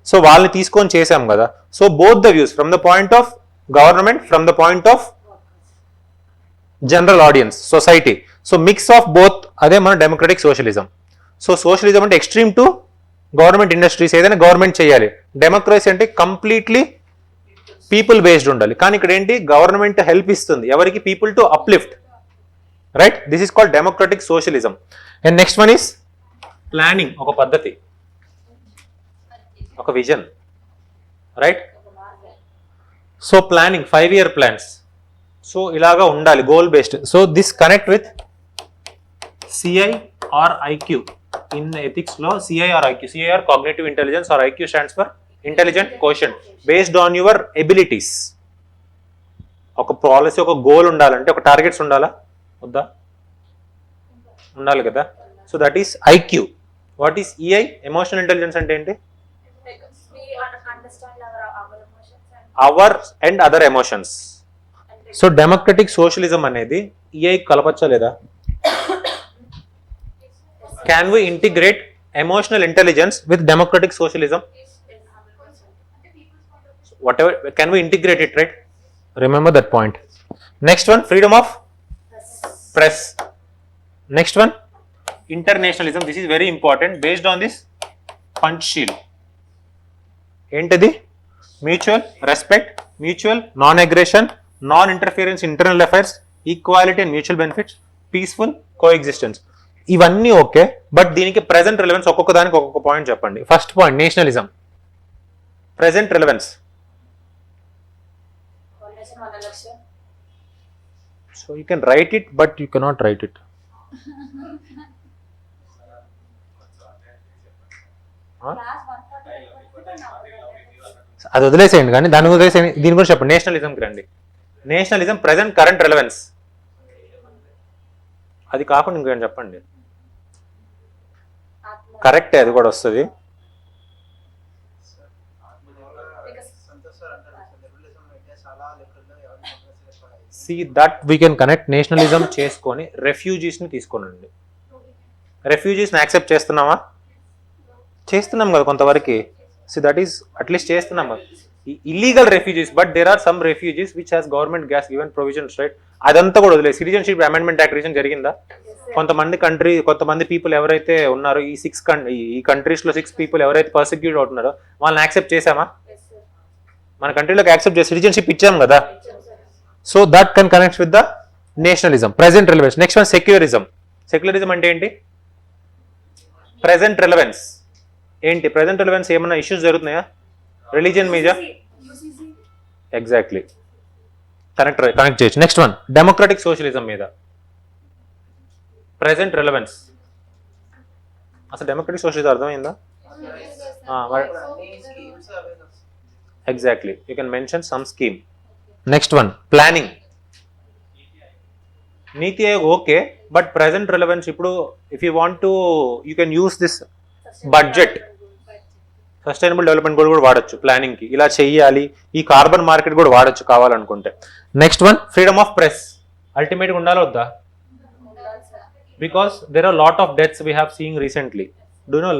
సో వాళ్ళని తీసుకొని చేసాం కదా. So both the views, from the point of government, from the point of general audience, society. So mix of both, అదే మన డెమోక్రటిక్ సోషలిజం. సో సోషలిజం అంటే ఎక్స్ట్రీమ్ టు గవర్నమెంట్ ఇండస్ట్రీస్, ఏదైనా government చేయాలి. Democracy అంటే కంప్లీట్లీ పీపుల్ బేస్డ్ ఉండాలి. కానీ ఇక్కడ ఏంటి, గవర్నమెంట్ హెల్ప్ ఇస్తుంది ఎవరికి? People to uplift. Right, this is called democratic socialism. And next one is planning, ఒక పద్ధతి, ఒక vision. Right, so planning, 5-year plans. So ఇలాగా ఉండాలి, goal based. So this connect with EI or IQ. In ethics law, CI or IQ. CI or cognitive intelligence, or IQ stands for intelligent quotient, based on your abilities. ఒక policy, ఒక goal ఉండాలంటే ఒక targets ఉండాలా వద్దా? ఉండాలి కదా. So that is IQ. What is EI? Emotional intelligence అంటే ఏంటి? Our and other emotions. So democratic socialism అనేది EI కలపచ్చా లేదా? Can we integrate emotional intelligence with democratic socialism? Whatever, can we integrate it, right? Remember that point. Next one, freedom of press. Next one, internationalism. This is very important. Based on this Panchsheel. Entity, mutual respect, mutual non-aggression, non-interference in internal affairs, equality and mutual benefits, peaceful coexistence. ఇవన్నీ okay, but దీనికి present relevance ఒక్కొక్క దానికి ఒక్కొక్క point చెప్పండి. First point, nationalism. Present relevance. So you can write it, but you cannot write it. అది వదిలేసేయండి, కానీ దాన్ని వదిలేసేయండి, దీని గురించి చెప్పండి. నేషనలిజంకి రండి. Nationalism present current relevance. అది కాకుండా ఇంకేం చెప్పండి. కరెక్టే, అది కూడా వస్తుంది. See that we can connect nationalism చేసుకొని రెఫ్యూజీస్ని తీసుకోనండి. రెఫ్యూజీస్ని యాక్సెప్ట్ చేస్తున్నామా? చేస్తున్నాం కదా కొంతవరకు. సి దట్ ఈస్ అట్లీస్ట్ చేస్తున్నాం కదా. Illegal refugees, but there are some refugees which has government has given provisions, right? అదంతా కూడా వదిలేదు. సిటిజన్షిప్ అమెండ్మెంట్ యాక్ట్ రీసెంట్ జరిగిందా? కొంతమంది పీపుల్ ఎవరైతే ఉన్నారో ఈ కంట్రీస్లో 6 పీపుల్ ఎవరైతే పర్సిక్యూట్ అవుతున్నారో వాళ్ళని యాక్సెప్ట్ చేసామా? మన కంట్రీలోకి యాక్సెప్ట్ చేసి సిటిజన్షిప్ ఇచ్చాం కదా. So that can connect with the nationalism. Present relevance. Next one secularism. Secularism అంటే ఏంటి? ప్రెసెంట్ రిలవెన్స్ ఏంటి? ప్రెసెంట్ రిలవెన్స్ ఏమైనా ఇష్యూస్ జరుగుతున్నాయా రిలీజియన్ మీద? ఎగ్జాక్ట్లీ, కనెక్ట్ చేయొచ్చు. నెక్స్ట్ వన్ డెమోక్రటిక్ సోషలిజం మీద ప్రెసెంట్ రిలవెన్స్. అసలు డెమోక్రటిక్ సోషలిజం అర్థమైందా? Exactly, you can mention some scheme. Next one planning. NITI Aayog okay, but present relevance ఇప్పుడు if you want to you can use this budget, sustainable development goal కూడా వాడచ్చు ప్లానింగ్కి. ఇలా చెయ్యాలి, ఈ carbon market కూడా వాడచ్చు కావాలనుకుంటే. Next one freedom of press. అల్టిమేట్గా ఉండాలా వద్దా? Because there are lot of deaths we have seeing recently. Do know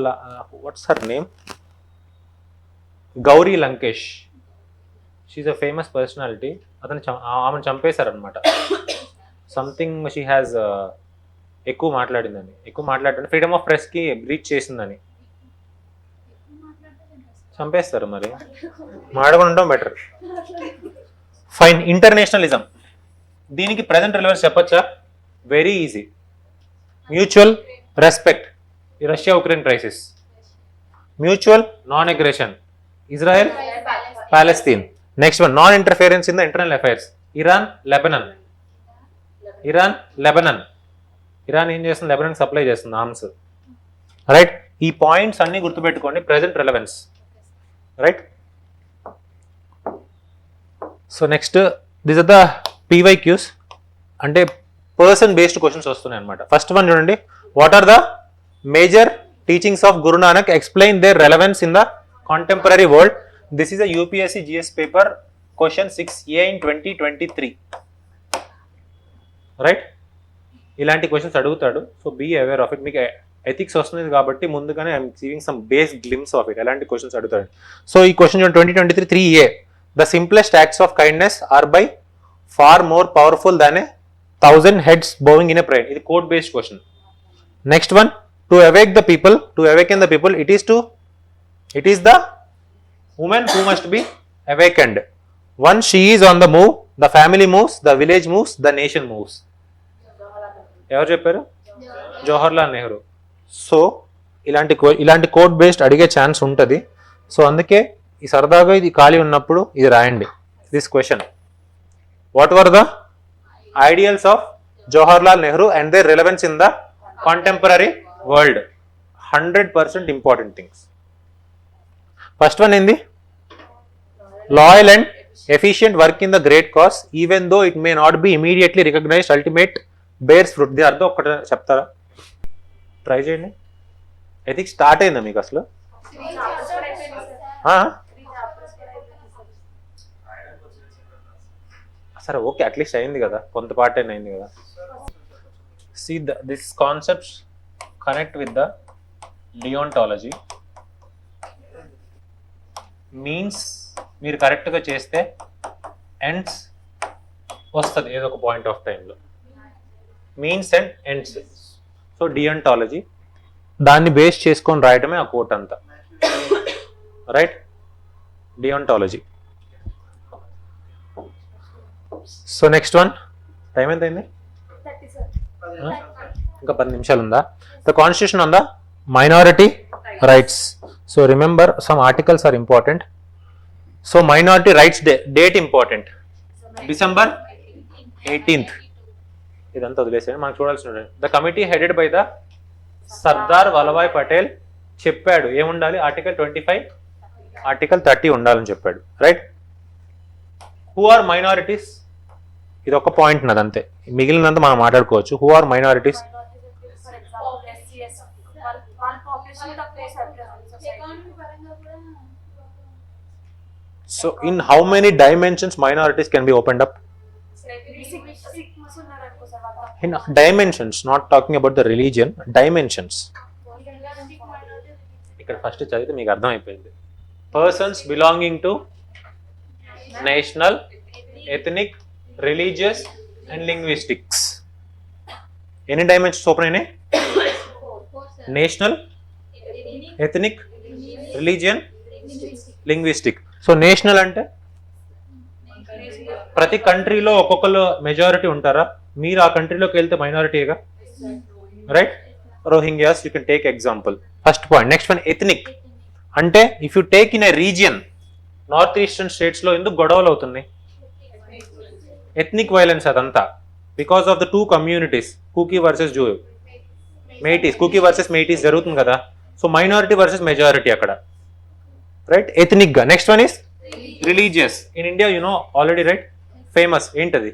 what's her name? Gauri Lankesh. She is a famous personality. ఆమెను చంపేశారనమాట. సంథింగ్ షీ హ్యాస్ ఎక్కువ మాట్లాడటం ఫ్రీడమ్ ఆఫ్ ప్రెస్కి బ్రీచ్ చేసిందని చంపేస్తారు. మరి మాడకుండా ఉండడం బెటర్. ఫైన్. ఇంటర్నేషనలిజం. దీనికి ప్రెసెంట్ రిలవెన్స్ చెప్పచ్చా? Very easy. Mutual respect. ఈ Russia Ukraine crisis. Mutual non aggression. Israel Palestine. Next one non interference in the internal affairs. Iran ఏం చేస్తుంది? లెబనాన్ సప్లై చేస్తుంది ఆర్మ్స్, రైట్? ఈ పాయింట్స్ అన్ని గుర్తుపెట్టుకోండి. Present relevance, right? So next this are the PYQs, అంటే person based questions వస్తున్నాయి అనమాట. First one చూడండి. What are the major teachings of Guru Nanak? Explain their relevance in the contemporary world. This is a UPSC GS paper question 6A in 2023, right? ఇలాంటి questions అడుగుతాడు. So be aware of it. మీకు ethics వస్తుంది కాబట్టి ముందుగానే I'm giving some base glimpse of it. ఎలాంటి questions అడుగుతాడు. So ఈ question 2023 3A. The simplest acts of kindness are by far more powerful than a 1000 heads bowing in a prayer. ఇది code based question. Next one to awaken the people it is the woman who must be awakened. Once she is on the move, the family moves, the village moves, the nation moves. ఎవరు చెప్పారు? Jawaharlal Nehru. So ఇలాంటి quote based అడిగే chance ఉంటుంది. So అందుకే ఈ సరదాగా ఇది ఖాళీ ఉన్నప్పుడు ఇది రాయండి. This question, what were the ideals of Jawaharlal Nehru and their relevance in the contemporary world? 100% important things. First one ఏంది? Loyal and efficient work in the great cause even though it may not be immediately recognised ultimate bears fruit. దీని అర్థం ఒకటి చెప్తారా? Try చేయండి. Ethics start అయిందా మీకు అసలు? సరే ఓకే, అట్లీస్ట్ అయింది కదా, కొంత పార్ట్ అయినా అయింది కదా. See this concepts connect with the deontology. Means మీరు కరెక్ట్గా చేస్తే ఎండ్స్ వస్తుంది ఏదో ఒక పాయింట్ ఆఫ్ టైంలో. Means and ends. So deontology దాన్ని బేస్ చేసుకొని రాయటమే ఆ కోట్ అంతా, right? Deontology. So next one. Time ఎంత అయింది? ఇంకా 10 నిమిషాలు ఉందా? The constitution on the minority rights. So remember some articles are important. So minority rights day, date important. December 18th. ఇదంతా వదిలేసాను, మనకు చూడాల్సిన. The committee headed by the Sardar Vallabhbhai Patel చెప్పాడు ఏముండాలి? ఆర్టికల్ 25, ఆర్టికల్ 30 ఉండాలని చెప్పాడు, రైట్? Who are minorities? ఇది ఒక పాయింట్ నాది అంతే, మిగిలినంత మనం మాట్లాడుకోవచ్చు. Who are minorities?
For example, SCS, one population with a place
So in how many dimensions minorities can be opened up?
6
In dimensions, not talking about the religion, dimensions. ఇక్కడ first చదివితే మీకు అర్థమైపోయింది. Persons belonging to national, ethnic, religious and linguistics. ఎన్ని dimensions open అయినాయి? National, ethnic, religion, linguistic. So national అంటే ప్రతి కంట్రీలో ఒక్కొక్కరు మెజారిటీ ఉంటారా? మీరు ఆ కంట్రీలోకి వెళ్తే మైనారిటీగా, right? Rohingyas you can take example. First point. Next one ethnic అంటే if you take in a region, north eastern states లో ఎందుకు గొడవలు అవుతున్నాయి? ఎథనిక్ వైలెన్స్ అదంతా because of the two communities, Kuki versus Zo Meiteis, Kuki versus Meiteis జరుగుతుంది కదా. సో మైనారిటీ వర్సెస్ మెజారిటీ అక్కడ, right? Ethnic గా. Next one is religious. In India you know already, right? Famous ఏంటది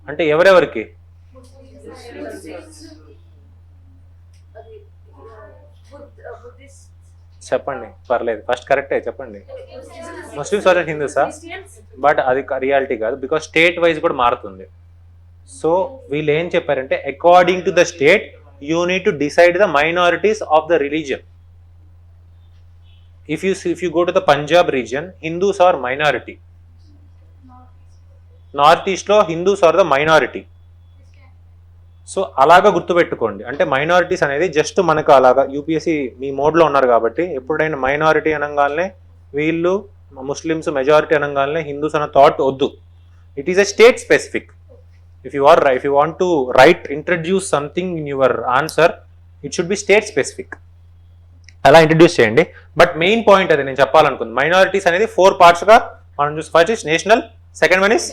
అంటే ఎవరెవరికి? చెప్పండి, పర్లేదు, ఫస్ట్ కరెక్టే చెప్పండి. ముస్లిమ్స్ వర్సెస్ హిందూసా? బట్ అది రియాలిటీ కాదు, బికాస్ స్టేట్ వైజ్ కూడా మారుతుంది. సో వీళ్ళు ఏం చెప్పారంటే according to the state you need to decide the minorities of the religion. If you go to the Punjab region, Hindus are minority. North East లో Hindus are the minority. So అలాగా గుర్తుపెట్టుకోండి. అంటే minorities అనేది just మనకు అలాగా UPSC మీ మోడ్లో ఉన్నారు కాబట్టి ఎప్పుడైనా మైనారిటీ అనగానే వీళ్ళు ముస్లిమ్స్, మెజారిటీ అనగానే హిందూస్ అన్న థాట్ వద్దు. It is a state specific. If you want to introduce something in your answer, it should be state specific. అలా ఇంట్రడ్యూస్ చేయండి. బట్ మెయిన్ పాయింట్ అది నేను చెప్పాలనుకుంది, మైనారిటీస్ అనేది 4 parts గా మనం చూసి, first is national, second one is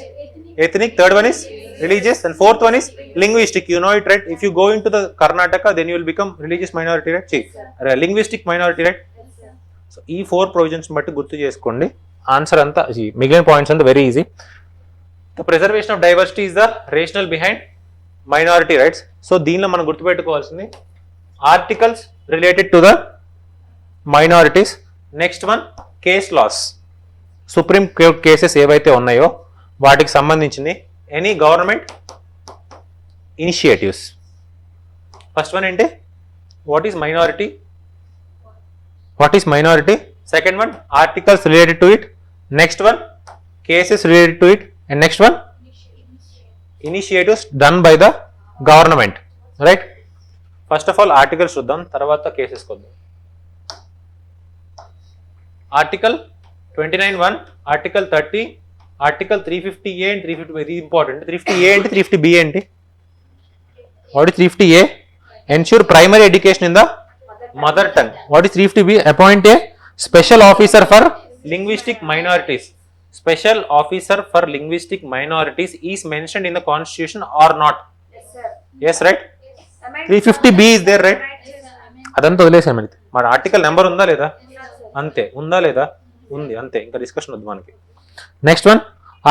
ethnic, third one is religious, and fourth one is linguistic. You know it, right? If you go into the Karnataka, then you will become religious minority, right? Linguistic minority, right? So ఈ 4 provisions బట్టి గుర్తు చేసుకోండి. Answer అంతా మిగిలిన points అంతా very easy. The preservation of diversity is the rational behind minority rights. So దీనిలో మనం గుర్తుపెట్టుకోవాల్సింది articles related to the minorities. Next one case laws. Supreme court cases ఏవైతే ఉన్నాయో వాటికి సంబంధించింది any government initiatives. First one ఏంటి? What is minority? Second one articles related to it. Next one cases related to it. And next one initiatives done by the government, right? First of all articles చూద్దాం, తర్వాత కేసెస్కి వద్దాం. Article 29(1), article 30, article 350A and 350. ఇది important. 350A ఏంటి, 350B ఏంటి? What is 350A? Ensure primary education in the mother tongue. What is 350B? Appoint a special officer for linguistic minorities. Special officer for linguistic minorities is mentioned in the constitution or not? Yes, right? 350B is there, right? అదంతా వదిలేసాను. మరి article number ఉందా లేదా? అంతే. ఉందా లేదా? ఉంది, అంతే. ఇంకా డిస్కషన్ వద్దు మనకి. Next one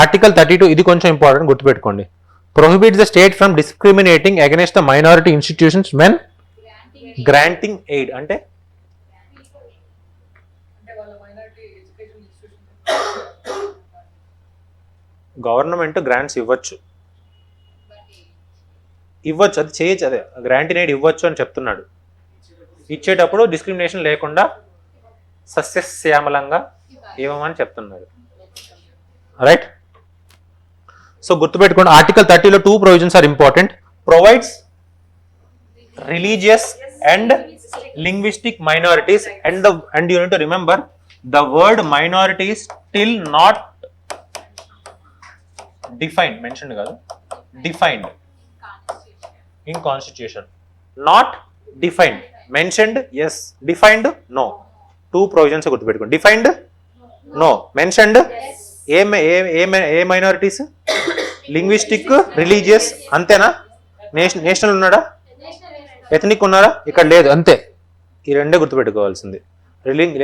article 32. ఇది కొంచెం ఇంపార్టెంట్, గుర్తుపెట్టుకోండి. Prohibits the state from discriminating against the minority institutions when granting aid. అంటే గవర్నమెంట్ గ్రాంట్స్ ఇవ్వచ్చు, అది చేయొచ్చు, అదే గ్రాంటింగ్ ఎయిడ్ ఇవ్వచ్చు అని చెప్తున్నాడు. ఇచ్చేటప్పుడు డిస్క్రిమినేషన్ లేకుండా సస్యశ్యామలంగా ఇవ్వమని చెప్తున్నారు, రైట్? సో గుర్తుపెట్టుకోండి, ఆర్టికల్ 30లో 2 provisions are important. Provides religious and linguistic minorities, and you need to remember the word minority is still not defined, mentioned కాదు, defined in constitution. Not defined. Mentioned, yes. Defined, no. 2 provisions గుర్తుపెట్టుకోండి. Defined, no. Mentioned, ఏ minorities? Linguistic, religious, అంతేనా? National ఉన్నాడా? Ethnic ఉన్నారా? ఇక్కడ లేదు, అంతే. ఈ రెండే గుర్తుపెట్టుకోవాల్సింది.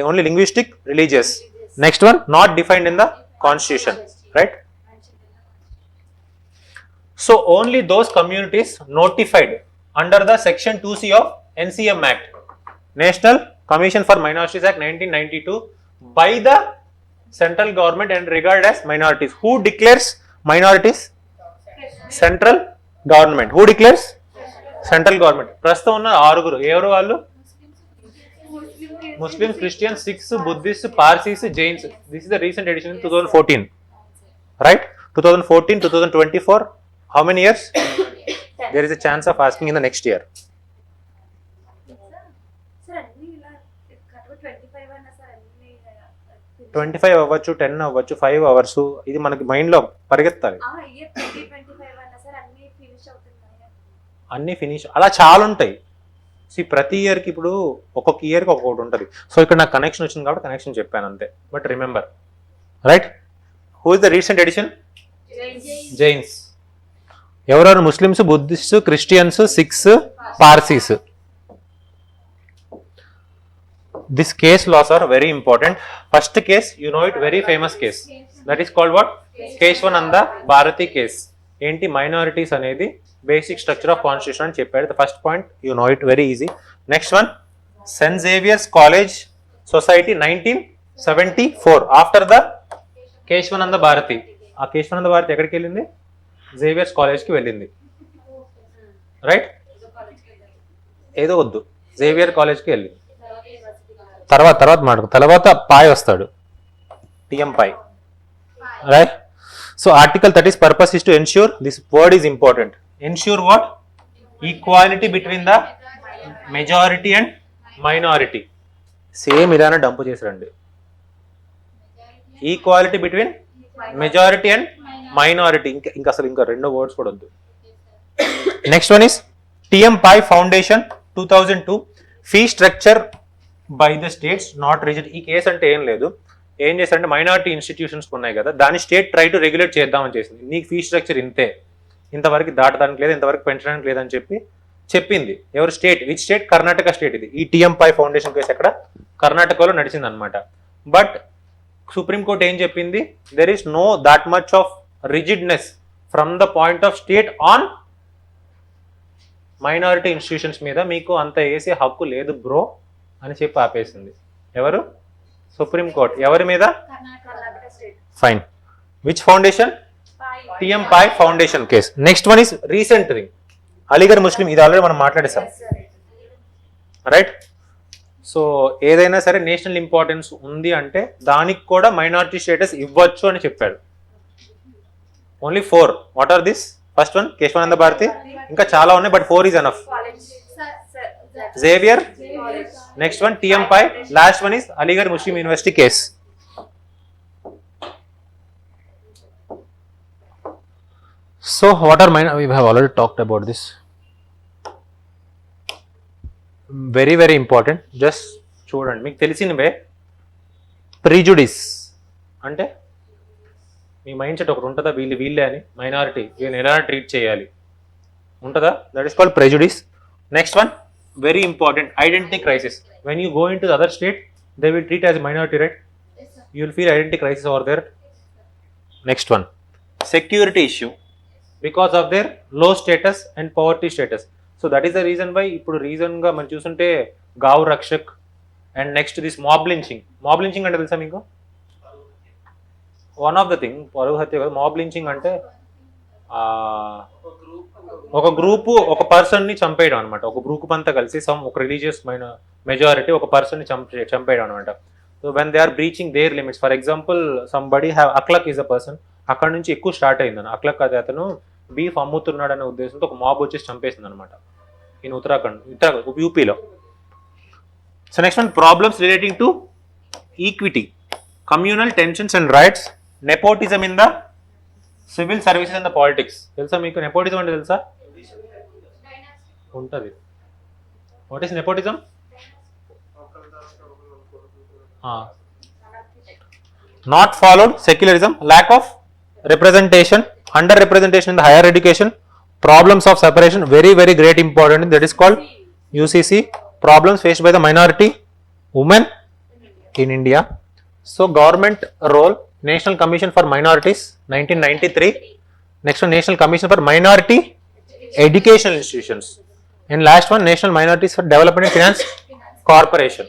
Only linguistic, religious. Next one not defined in the constitution, right? So only those communities notified under the section 2C of NCM Act, National Commission for Minorities Act 1992, by the central government and regarded as minorities. Who declares minorities? Central government. Who declares? Central government. ప్రస్తుతం ఉన్న 6 ఎవరు వాళ్ళు? Muslims, Christians, Sikhs, Buddhists, Parsis, Jains. This is the recent edition in 2014. Right? 2014, 2024. How many years? There is a chance of asking in the next year.
Sir అన్ని ఇలా 25 అన్నా sir అన్ని
25 అవ్వచ్చు, 10 అవ్వచ్చు, 5 అవర్స్. ఇది మనకి మైండ్లో పరిగెత్తాలి.
ఇయర్ 2025 అన్నా సార్ అన్ని ఫినిష్ అవుతున్నాయి.
అన్నీ ఫినిష్ అలా చాలా ఉంటాయి. ప్రతి ఇయర్కి ఇప్పుడు ఒక్కొక్క ఇయర్కి ఒక్కొక్కటి ఉంటుంది. సో ఇక్కడ నాకు కనెక్షన్ వచ్చింది కాబట్టి కనెక్షన్ చెప్పాను అంతే. But remember, right? Who is the recent edition? Jains. ఎవరెవరు? Muslims, Buddhist, Christians, Sikhs, Parsis. This case laws are very important. First case you know it, very famous case. That is called what? Kesavananda Bharati case. ఏంటి? Minorities అనేది basic structure of constitution అని చెప్పాడు. The first point you know it, very easy. Next one, Saint Xavier's college society 1974 after the Kesavananda Bharati. ఆ కేశవానంద భారతి ఎక్కడికి వెళ్ళింది? Xavier's కాలేజ్కి వెళ్ళింది. Right? ఏదో వద్దు, జేవియర్ కాలేజ్కి వెళ్ళింది. తర్వాత పాయ్ వస్తాడు, TM Pai. Right? So article 30 purpose is to ensure, this word is important, ensure what? Equality between the majority and minority. Same ఇలానే డంప్ చేసారండి. Equality between majority and minority. ఇంకా అసలు ఇంకా రెండో వర్డ్స్ కూడా వద్దు. Next one is T M Pai foundation 2002. Fee structure by the states not rigid. ఈ case అంటే ఏం లేదు, ఏం చేశారంటే మైనారిటీ ఇన్స్టిట్యూషన్స్ ఉన్నాయి కదా, దాన్ని స్టేట్ ట్రై టు రెగ్యులేట్ చేద్దామని చేసింది. నీకు ఫీ స్ట్రక్చర్ ఇంతే, ఇంతవరకు దాటడానికి లేదు, ఇంతవరకు పెంచడానికి లేదని చెప్పింది. ఎవరు? State. Which state? Karnataka state. ఇది ఈ టిఎం పై ఫౌండేషన్ కేసు ఎక్కడ? కర్ణాటకలో నడిచింది అనమాట. బట్ సుప్రీంకోర్టు ఏం చెప్పింది? There is no that much of rigidness from the point of state on minority institutions మీద మీకు అంత వేసే హక్కు లేదు బ్రో అని చెప్పి ఆపేసింది. ఎవరు? Supreme court. ఎవరి మీద? Fine. Which foundation? TM Pai foundation case. Next one is recent thing, Aligarh Muslim. ఇది ఆల్రెడీ మనం మాట్లాడేసాం. రైట్? సో ఏదైనా సరే నేషనల్ ఇంపార్టెన్స్ ఉంది అంటే దానికి కూడా మైనారిటీ స్టేటస్ ఇవ్వచ్చు అని చెప్పాడు. Only 4. What are this? First one Kesavananda Bharati, ఇంకా చాలా ఉన్నాయి but 4 is enough. Xavier. Next one TM Pai. Last one is Aligarh Muslim University case. So what are we have already talked about this. Very very important. Just చూడండి, మీకు తెలిసినవే. Prejudice అంటే మీ mind set ఒకటి ఉంటుందా, వీళ్ళే అని, minority వీళ్ళని ఎలా treat చేయాలి ఉంటుందా? That is called prejudice. Next one, very important, identity crisis. When you go into the other state, they will treat as a minority, right? Yes, sir. You will feel identity crisis over there. Next one, security issue because of their low status and poverty status. So that is the reason why ఇప్పుడు reason గా మనం చూస్తుంటే gau rakshak and next this mob lynching. Mob lynching అంటే తెలుసా మీకు? One of the thing, పరువు హత్య కదా. మాబ్ లించింగ్ అంటే ఒక గ్రూపు ఒక పర్సన్ ని చంపేయడం అనమాట. ఒక గ్రూప్ అంతా కలిసి ఒక రిలీజియస్ మెజారిటీ ఒక పర్సన్ ని చంపేయడం అనమాట. So when they are breaching their limits. For example somebody have Akhlaq is a person, అక్కడ నుంచి ఎక్కువ స్టార్ట్ అయిందని. అక్లక్ అది అతను బీఫ్ అమ్ముతున్నాడు అనే ఉద్దేశంతో ఒక మాబ్ వచ్చేసి చంపేసింది అనమాట ఇన్ ఉత్తరాఖండ్ యూపీలో. So next one, problems relating to equity, communal tensions and riots, nepotism in the civil services and the politics. తెలుసా మీకు నెపోటిజం అంటే? తెలుసా? ఉంటుంది. What is nepotism? Not followed secularism, lack of representation, under representation in the higher education, problems of separation. Very very great important. That is called UCC, problems faced by the minority women in India. So government role, National Commission for Minorities 1993. Next one, National Commission for Minority Educational Institutions. And last one, National Minorities for Development and Finance Corporation.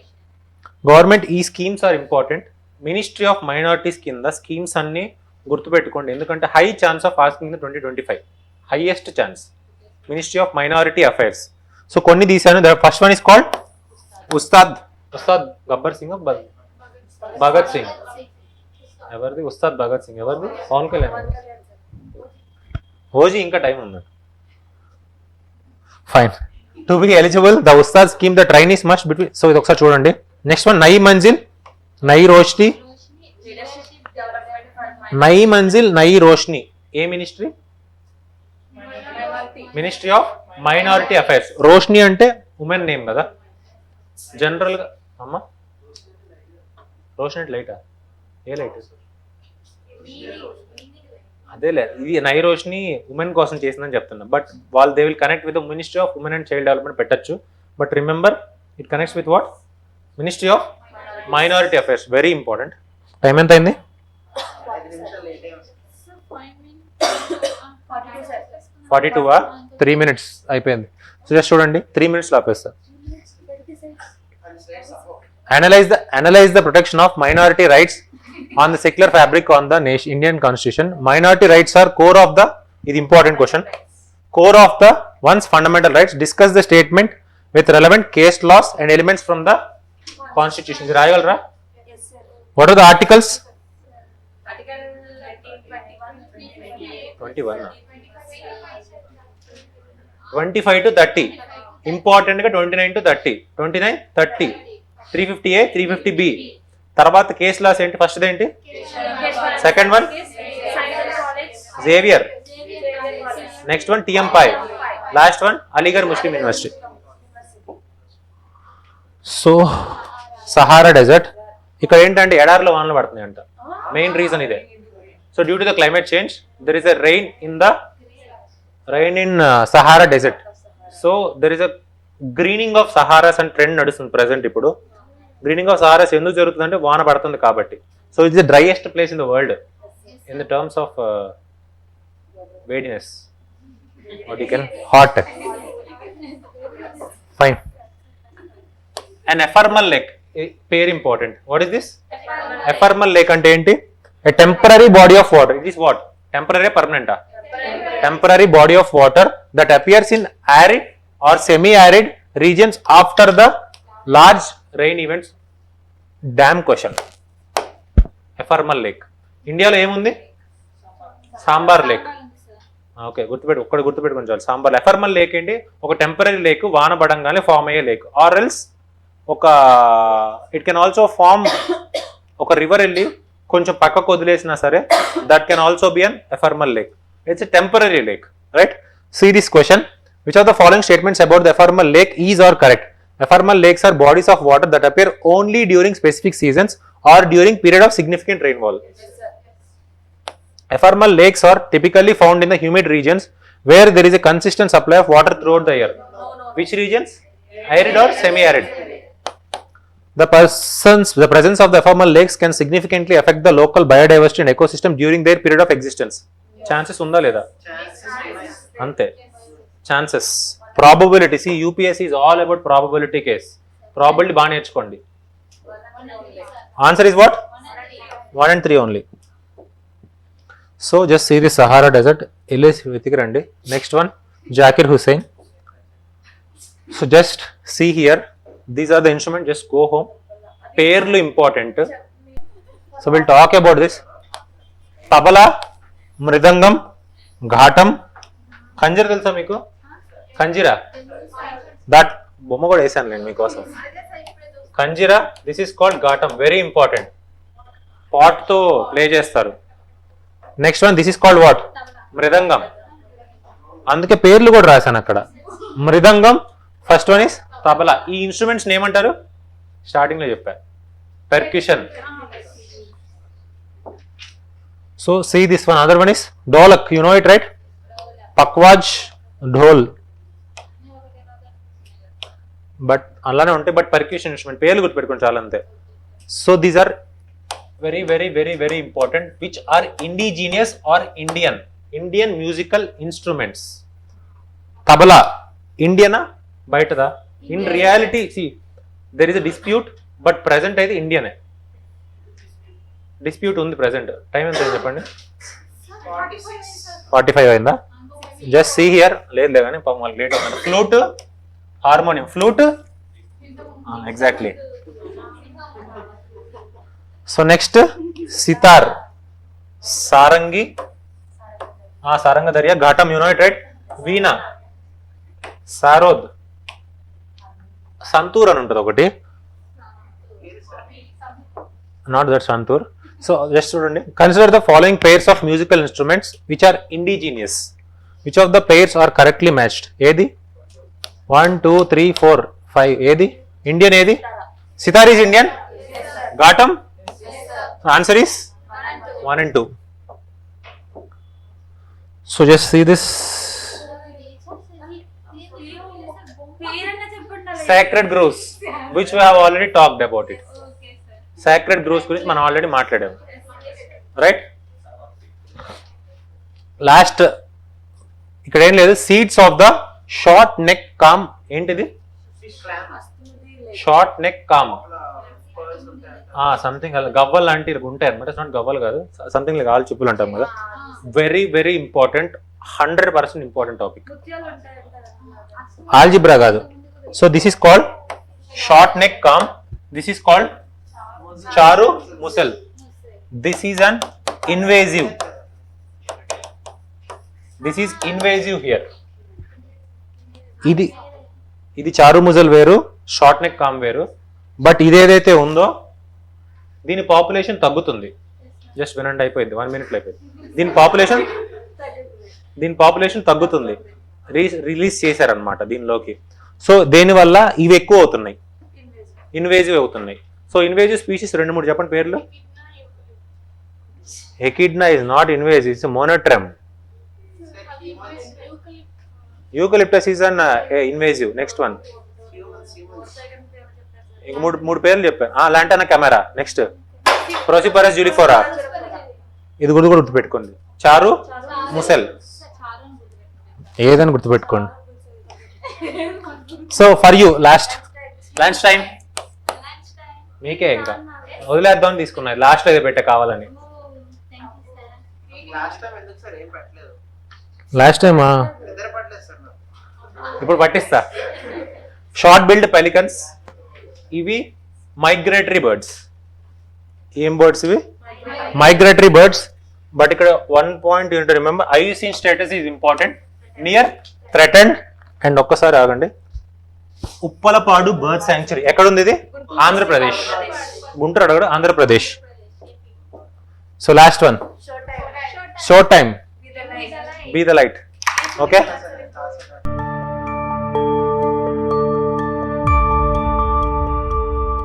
Government ఈ schemes are important. Ministry of minorities కింద schemes అన్ని గుర్తుపెట్టుకోండి, ఎందుకంటే high chance of asking 2025, highest chance. Ministry of minority affairs. So కొన్ని తీసాను. First one is called Ustad Gabbar Singh Bhagat Singh. ఎవరిది ఉస్తాద్ భగత్ సింగ్? ఎవరిది? Pawan Kalyan. OG ఇంకా టైం ఉంది. Fine. To be eligible the Ustad scheme the trainees must between. So ఇది ఒకసారి చూడండి. నెక్స్ట్ వన్ నై Manzil Nai Roshni. Nai Manzil Nai Roshni a ministry? Ministry of minority affairs. Roshni అంటే ఉమెన్ నేమ్ కదా జనరల్ గా. అమ్మా రోషన్ అంటే లైటా? ఏ లైట్? అదేలే, ఇది నై రోష్ని ఉమెన్ కోసం చేసిందని చెప్తున్నా. బట్ వాళ్ళు they will connect with ministry of women and child development పెట్టచ్చు. But remember it connects with what? Ministry of minority affairs. Very important. Time ఎంత అయింది? 42 3 minutes అయిపోయింది. సో జస్ట్ చూడండి, 3 minutes లో ఆపేస్తా. Analyze the protection of minority rights on the secular fabric on the Indian Constitution. Minority rights are core of the, ఇది important question, core of the one's fundamental rights. Discuss the statement with relevant case laws and elements from the Constitution. ఇది రాయగలరా? What are the articles?
Article
21 25 to 30. Important గా 29 to 30. 29 30 350A 350B. తర్వాత case laws ఏంటి? First ఏంటి? Second one Xavier. Next one TM Pai. Last one Aligarh Muslim university. So Sahara desert ఇక్కడ ఏంటంటే ఎడారిలో వానలు పడుతున్నాయి అంట. మెయిన్ రీజన్ ఇదే. So due to the climate change there is a rain in Sahara desert. So there is a greening of Saharas and trend నడుస్తుంది present. ఇప్పుడు greening of Saharas ఎందుకు జరుగుతుందంటే వాన పడుతుంది కాబట్టి. So it's the driest place in the world in the terms of వేడినెస్. What you can hot. Fine. And ephemeral lake పేరు important. What is this? Ephemeral lake అంటే ఏంటి? A temporary body of water. It is what? Temporary పర్మనెంటా? Temporary body of water that appears in arid or semi-arid regions after the large rain events. Dam question. Ephemeral lake ఇండియాలో ఏముంది? Sambar lake. Okay, గుర్తుపెట్టుకుని చాలు. Sambar. ఎఫర్మల్ lake ఏంటి? ఒక temporary lake వాన పడంగానే form అయ్యే lake. Or else it can also form ఒక రివర్ వెళ్ళి కొంచెం పక్కకు వదిలేసినా సరే that can also be an ephemeral lake. It's a temporary lake, right? See this question. Which of the following statements about the ephemeral lake is or correct? Ephemeral lakes are bodies of water that appear only during specific seasons or during period of significant rainfall. Ephemeral lakes are typically found in the humid regions where there is a consistent supply of water throughout the year. Which regions? Arid or semi-arid? The presence of the ephemeral lakes can significantly affect the local biodiversity and ecosystem during their period of existence. Chances ఉందా లేదా? అంతే. Chances. Probability. See UPSC is all about probability case. Probability బాగా నేర్చుకోండి. Answer is what? 1 and 3 only. So just see the Sahara desert. వెళ్ళి వెతికిరండి. Next one Zakir Hussain. So just see here, these are the instrument. Just go home. పేర్లు important. So will talk about this. Tabla, mridangam, ghatam, khanjira తెలుసా మీకు? Khanjira, that బొమ్మ కూడా వేసాను నేను మీకోసం. Khanjira, this is called ఘాటం. Very important. Pot తో ప్లే చేస్తారు. Next one this is called what? Mridangam. అందుకే పేర్లు కూడా రాశాను అక్కడ. Mridangam. First one is tabla. ఈ ఇన్స్ట్రుమెంట్స్ ఏమంటారు? స్టార్టింగ్ లో చెప్పారు. పెర్క్యూషన్. So see this one. Other one is dolak. You know it, right? Pakwaj, dhol. But అలానే ఉంటాయి. బట్ పర్క్యూషన్ ఇన్స్ట్రుమెంట్ పేర్లు గుర్తుపెట్టుకోండి చాలా అంతే. So these are very very very very important. Which are indigenous are Indian musical instruments. Tabla ఇండియనా బయటదా? In reality see there is a dispute, but present అయితే ఇండియనే. డిస్ప్యూట్ ఉంది ప్రెసెంట్. టైం ఎంత చెప్పండి? 45 అయిందా? జస్ట్ సీ హియర్ లేదు కానీ పాపం వాళ్ళకి లేట్ అవుతుంది. Flute, harmonium, flute exactly. So next sitar, sarangi, సారంగధర్య, ఘాటం, యునైట్ రైట్, వీణా, సారోద్, సంతూర్ అని ఉంటుంది ఒకటి, not that santoor. So just చూడండి, consider the following pairs of musical instruments which are indigenous. Which of the pairs are correctly matched? ఏది? 1 2 3 4 5 ఏది ఇండియన్? ఏది? Sitar is Indian. Ghatam answer is 1 and 2. So just see this sacred grooves which we have already talked about it. Sacred grooves గురించి మనం already మాట్లాడాము, right? Last ఇక్కడ ఏం లేదు. Seeds of the short neck clam ఏంటిది? షార్ట్ నెక్ కామ్ సంథింగ్ గవ్వల్ లాంటి ఉంటాయి అనమాట. ఇట్స్ నాట్ గవ్వల్ కాదు, సంథింగ్ లైక్ ఆల్ చిప్పులు అంటాం కదా. Very very important, 100% important topic. Algebra కాదు. So this is called short neck clam. This is called charru mussel. This is an invasive. This is invasive here. ఇది charru mussel వేరు, short neck clam వేరు. But ఇదేదైతే ఉందో దీని population తగ్గుతుంది. Just వినండి, అయిపోయింది, 1 minute అయిపోయింది. దీని పాపులేషన్ తగ్గుతుంది. రిలీజ్ చేశారనమాట దీనిలోకి. సో దేనివల్ల ఇవి ఎక్కువ అవుతున్నాయి, ఇన్వేజివ్ అవుతున్నాయి. సో ఇన్వేజివ్ స్పీషీస్ 2-3 చెప్పండి పేర్లు. Echidna is not invasive, it's monotreme. Eucalyptus is an invasive. Next one, ఇంక మూడు పేర్లు చెప్పాను. Lantana camara. Next prosopis juliflora, ఇది కూడా గుర్తుపెట్టుకోండి. చారు ముసెల్, ఏదని గుర్తుపెట్టుకోండి. So for you last lunch time మీకే, ఇంకా వదిలేద్దాం తీసుకున్నది. లాస్ట్ అయితే పెట్టే కావాలని. లాస్ట్ టైమా? ఇప్పుడు పట్టిస్తా. షార్ట్ బిల్డ్ పెలికన్స్, ఇవి మైగ్రేటరీ బర్డ్స్. ఏం బర్డ్స్ ఇవి? Migratory birds. బట్ ఇక్కడ 1 point ఏంటో remember, IUCN status is important, near threatened. And ఒక్కసారి ఆగండి, ఉప్పలపాడు బర్డ్ శాంక్చురీ ఎక్కడుంది? ఇది ఆంధ్రప్రదేశ్. గుంటూరు అడగడు, Andhra Pradesh. So last one, show time, be the light. Okay.